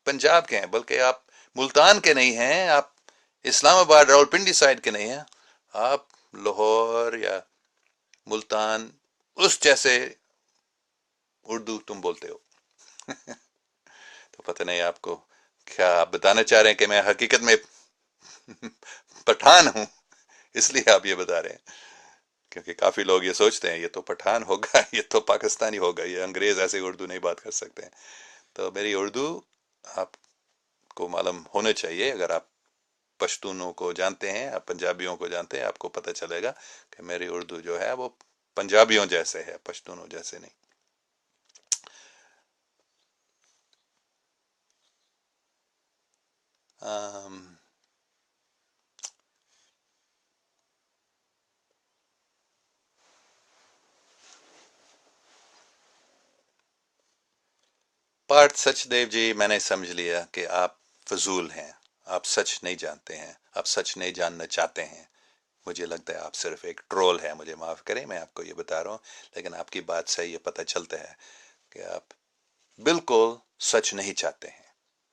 پنجاب کے ہیں، بلکہ آپ ملتان کے نہیں ہیں، آپ اسلام آباد راولپنڈی سائڈ کے نہیں ہیں، آپ لاہور یا ملتان اس جیسے اردو تم بولتے ہو. تو پتہ نہیں آپ کو کیا آپ بتانا چاہ رہے ہیں کہ میں حقیقت میں پٹھان ہوں، اس لیے آپ یہ بتا رہے ہیں. کیونکہ کافی لوگ یہ سوچتے ہیں یہ تو پٹھان ہوگا، یہ تو پاکستانی ہوگا، یہ انگریز ایسے اردو نہیں بات کر سکتے ہیں. تو میری اردو آپ کو معلوم ہونا چاہیے. اگر آپ پشتونوں کو جانتے ہیں، آپ پنجابیوں کو جانتے ہیں، آپ کو پتہ چلے گا کہ میری اردو جو ہے وہ پنجابیوں جیسے ہے، پشتونوں جیسے نہیں. پارتھ سچ دیو جی، میں نے سمجھ لیا کہ آپ فضول ہیں، آپ سچ نہیں جانتے ہیں، آپ سچ نہیں جاننا چاہتے ہیں. مجھے لگتا ہے آپ صرف ایک ٹرول ہے، مجھے معاف کریں، میں آپ کو یہ بتا رہا ہوں، لیکن آپ کی بات سے یہ پتہ چلتا ہے کہ آپ بالکل سچ نہیں چاہتے ہیں،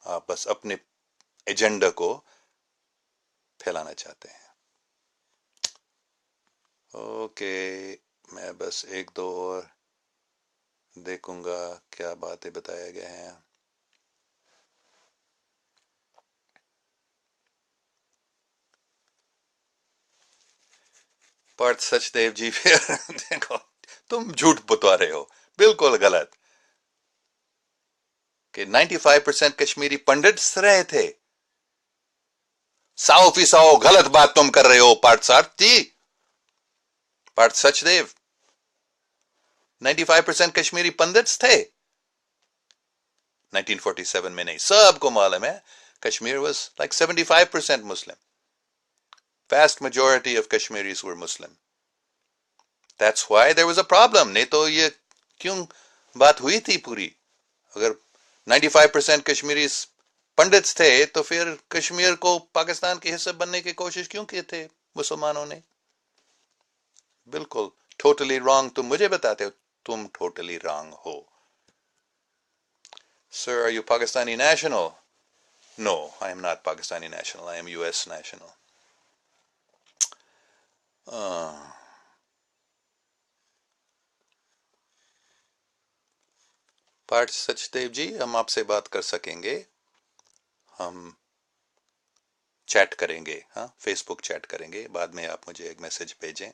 آپ بس اپنے ایجنڈا کو پھیلانا چاہتے ہیں۔ اوکے، میں بس ایک دو اور دیکھوں گا کیا باتیں بتایا گئے ہیں۔ پارتھ سچ دیو جی پھر دیکھو تم جھوٹ بتا رہے ہو، بالکل غلط، کہ 95% کشمیری پنڈتس رہے تھے۔ 100% غلط بات تم کر رہے ہو پارتھ سارتھ جی، پارتھ سچ دیو، 95% کشمیری پنڈتس تھے 1947 میں، نہیں، سب کو معلوم ہے Kashmir was like 75% Muslim. Vast majority of Kashmiris were Muslim. That's why there was a problem. نہیں تو یہ کیوں بات ہوئی تھی پوری؟ اگر 95% کشمیری پنڈتس تھے تو پھر کشمیر کو پاکستان کے حصہ بننے کی کوشش کیوں کی تھے مسلمانوں نے؟ بالکل ٹوٹلی رانگ، تم مجھے بتاتے ہو تم totally wrong who. Sir, are you Pakistani national? No, I am not Pakistani national. I am US national. Parth Sachdev ji, ہم آپ سے بات کر سکیں گے، ہم چیٹ کریں گے، ہاں فیس بک چیٹ کریں گے، بعد میں آپ مجھے ایک میسج بھیجیں۔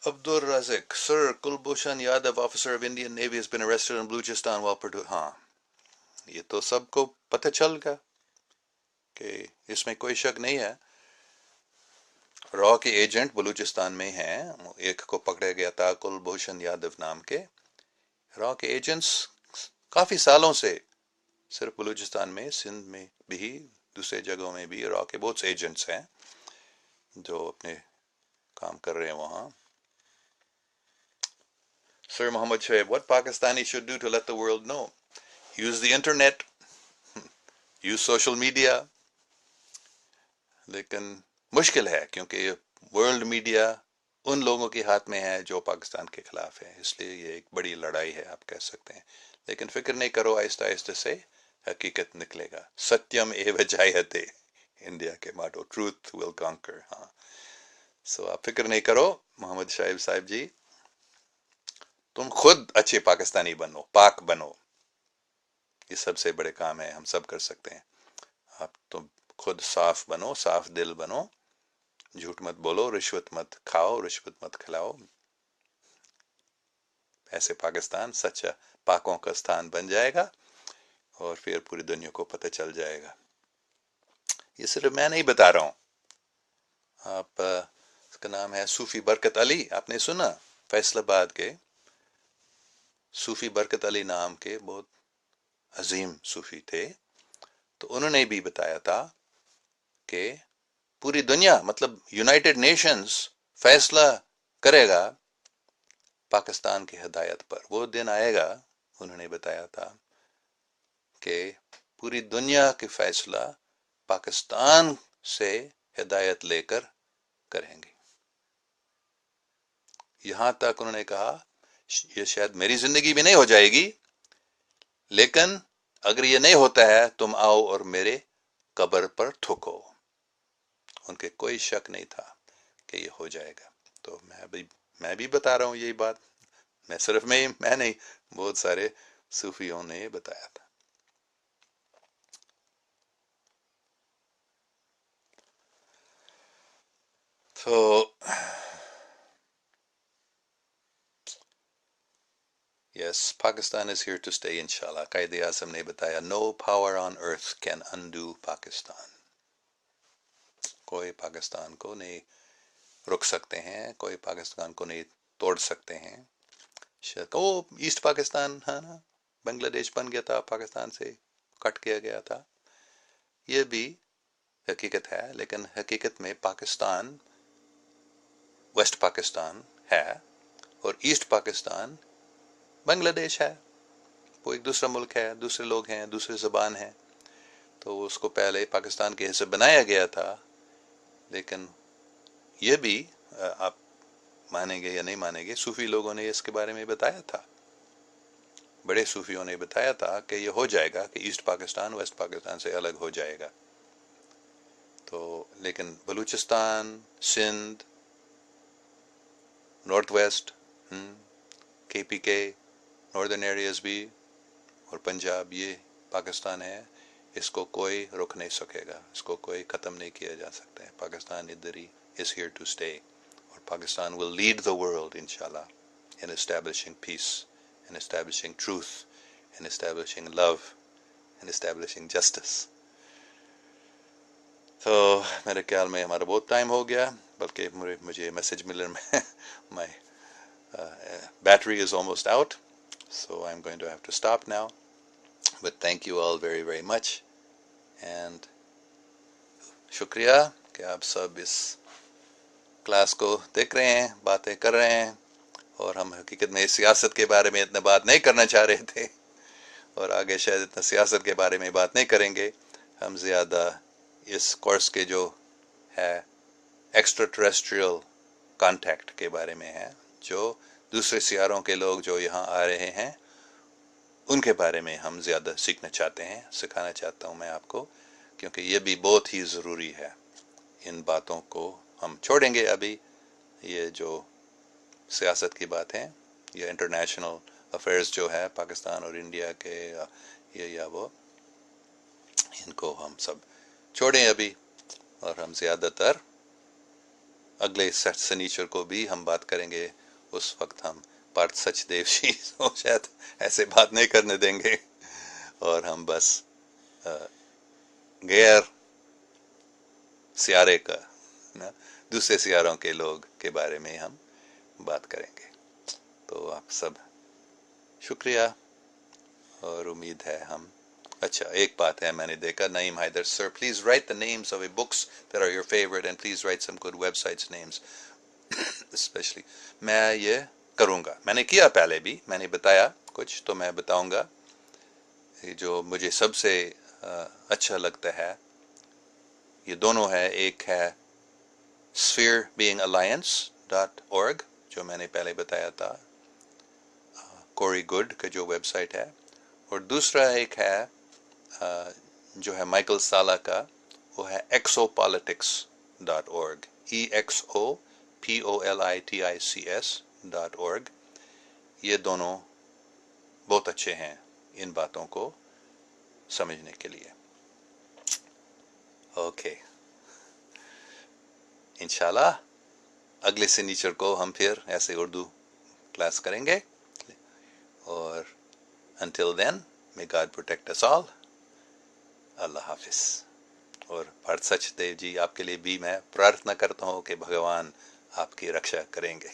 Abdul Razzaq, sir Kulbhushan Yadav officer of Indian navy has been arrested in Balochistan while ہاں یہ تو سب کو پتہ چل گیا کہ اس میں کوئی شک نہیں ہے، را کے ایجنٹ بلوچستان میں ہیں، ایک کو پکڑا گیا تھا کلبھوشن یادو نام کے۔ را کے ایجنٹس کافی سالوں سے صرف بلوچستان میں، سندھ میں بھی، دوسرے جگہوں میں بھی را کے بہت سے ایجنٹس ہیں جو اپنے کام کر رہے ہیں وہاں۔ Sir Muhammad Shoaib, what Pakistani should do to let the world know? Use the internet, use social media. لیکن مشکل ہے کیونکہ ورلڈ میڈیا ان لوگوں کے ہاتھ میں ہے جو پاکستان کے خلاف ہے، اس لیے یہ ایک بڑی لڑائی ہے آپ کہہ سکتے ہیں، لیکن فکر نہیں کرو، آہستہ آہستہ سے حقیقت نکلے گا۔ ستیم ایو جایتے، انڈیا کے ماٹو، ٹروتھ ول کانکر۔ ہاں سو آپ فکر نہیں کرو محمد شعیب صاحب جی، تم خود اچھے پاکستانی بنو، پاک بنو، یہ سب سے بڑے کام ہے، ہم سب کر سکتے ہیں۔ آپ تم خود صاف بنو، صاف دل بنو، جھوٹ مت بولو، رشوت مت کھاؤ، رشوت مت کھلاؤ، ایسے پاکستان سچا پاکوں کا ستان بن جائے گا اور پھر پوری دنیا کو پتہ چل جائے گا۔ یہ صرف میں نہیں بتا رہا ہوں، آپ اس کا نام ہے صوفی برکت علی، آپ نے سنا؟ فیصل آباد کے صوفی برکت علی نام کے بہت عظیم صوفی تھے، تو انہوں نے بھی بتایا تھا کہ پوری دنیا، مطلب یونائٹڈ نیشنز فیصلہ کرے گا پاکستان کی ہدایت پر، وہ دن آئے گا، انہوں نے بتایا تھا کہ پوری دنیا کے فیصلہ پاکستان سے ہدایت لے کر کریں گے۔ یہاں تک انہوں نے کہا یہ شاید میری زندگی میں نہیں ہو جائے گی، لیکن اگر یہ نہیں ہوتا ہے تم آؤ اور میرے قبر پر تھوکو۔ ان کے کوئی شک نہیں تھا کہ یہ ہو جائے گا، تو میں بھی بتا رہا ہوں یہی بات، میں صرف میں نہیں، بہت سارے صوفیوں نے یہ بتایا تھا۔ تو yes, Pakistan is here to stay انشاءاللہ، قائد اعظم نے بتایا no power on earth can undo Pakistan, کوئی پاکستان کو نہیں رک سکتے ہیں، کوئی پاکستان کو نہیں توڑ سکتے ہیں۔ وہ ایسٹ پاکستان ہے نا، بنگلہ دیش بن گیا تھا، پاکستان سے کٹ کیا گیا تھا، یہ بھی حقیقت ہے، لیکن حقیقت میں پاکستان ویسٹ پاکستان ہے اور ایسٹ پاکستان بنگلہ دیش ہے، وہ ایک دوسرا ملک ہے، دوسرے لوگ ہیں، دوسری زبان ہے، تو اس کو پہلے پاکستان کے حصے بنایا گیا تھا، لیکن یہ بھی آپ مانیں گے یا نہیں مانیں گے، صوفی لوگوں نے اس کے بارے میں بتایا تھا، بڑے صوفیوں نے بتایا تھا کہ یہ ہو جائے گا، کہ ایسٹ پاکستان ویسٹ پاکستان سے الگ ہو جائے گا. تو لیکن Balochistan, Sindh, north west, KPK، northern areas بھی، اور پنجاب، یہ پاکستان ہے، اس کو کوئی روک نہیں سکے گا، اس کو کوئی ختم نہیں کیا جا سکتا ہے. پاکستان ادھر ہی is here to stay، اور Pakistan will lead the world انشاءاللہ in establishing peace، in establishing truth، in establishing love، in establishing justice. تو میرے خیال میں ہمارا بہت ٹائم ہو گیا، بلکہ مجھے میسج مل رہا ہے my battery is almost out، so I'm going to have to stop now. But thank you all very very much، and شکریہ کہ آپ سب اس کلاس کو دیکھ رہے ہیں، باتیں کر رہے ہیں، اور ہم حقیقت میں سیاست کے بارے میں اتنا بات نہیں کرنا چاہ رہے تھے، اور آگے شاید اتنا سیاست کے بارے میں بات نہیں کریں گے. ہم زیادہ اس کورس کے جو ہے ایکسٹرا ٹریسٹریل کانٹیکٹ کے بارے میں ہے، جو دوسرے سیاروں کے لوگ جو یہاں آ رہے ہیں ان کے بارے میں ہم زیادہ سیکھنا چاہتے ہیں، سکھانا چاہتا ہوں میں آپ کو، کیونکہ یہ بھی بہت ہی ضروری ہے. ان باتوں کو ہم چھوڑیں گے ابھی، یہ جو سیاست کی بات ہے، یہ انٹرنیشنل افیئرز جو ہے پاکستان اور انڈیا کے، یہ یا وہ، ان کو ہم سب چھوڑیں ابھی، اور ہم زیادہ تر اگلے سنیچر کو بھی ہم بات کریں گے. اس وقت ہم پارتھ سچ دیو جی کو شاید ایسے بات نہیں کرنے دیں گے، اور ہم بس غیر سیارے کا، دوسرے سیاروں کے لوگ کے بارے میں ہم بات کریں گے. تو آپ سب شکریہ، اور امید ہے ہم اچھا ایک بات ہے میں نے دیکھا، Naeem Haider sir please write the names of the books that are your favorite and please write some good websites names especially. میں یہ کروں گا، میں نے کیا پہلے بھی، میں نے بتایا کچھ، تو میں بتاؤں گا. جو مجھے سب سے اچھا لگتا ہے یہ دونوں ہے، ایک ہے spherebeingalliance.org جو میں نے پہلے بتایا تھا، کوری گڈ کا جو ویب سائٹ ہے، اور دوسرا ایک ہے جو ہے مائیکل سالہ کا، وہ ہے exopolitics.org exopolitics.org. یہ دونوں بہت اچھے ہیں ان باتوں کو سمجھنے کے لیے. اوکے، انشاءاللہ اگلے سنیچر کو ہم پھر ایسے اردو کلاس کریں گے، اور until then may God protect us all. اللہ حافظ. اور پارتھ سچ دیو جی آپ کے لیے بھی میں پرارتھنا کرتا ہوں کہ بھگوان آپ کی رکشا کریں گے.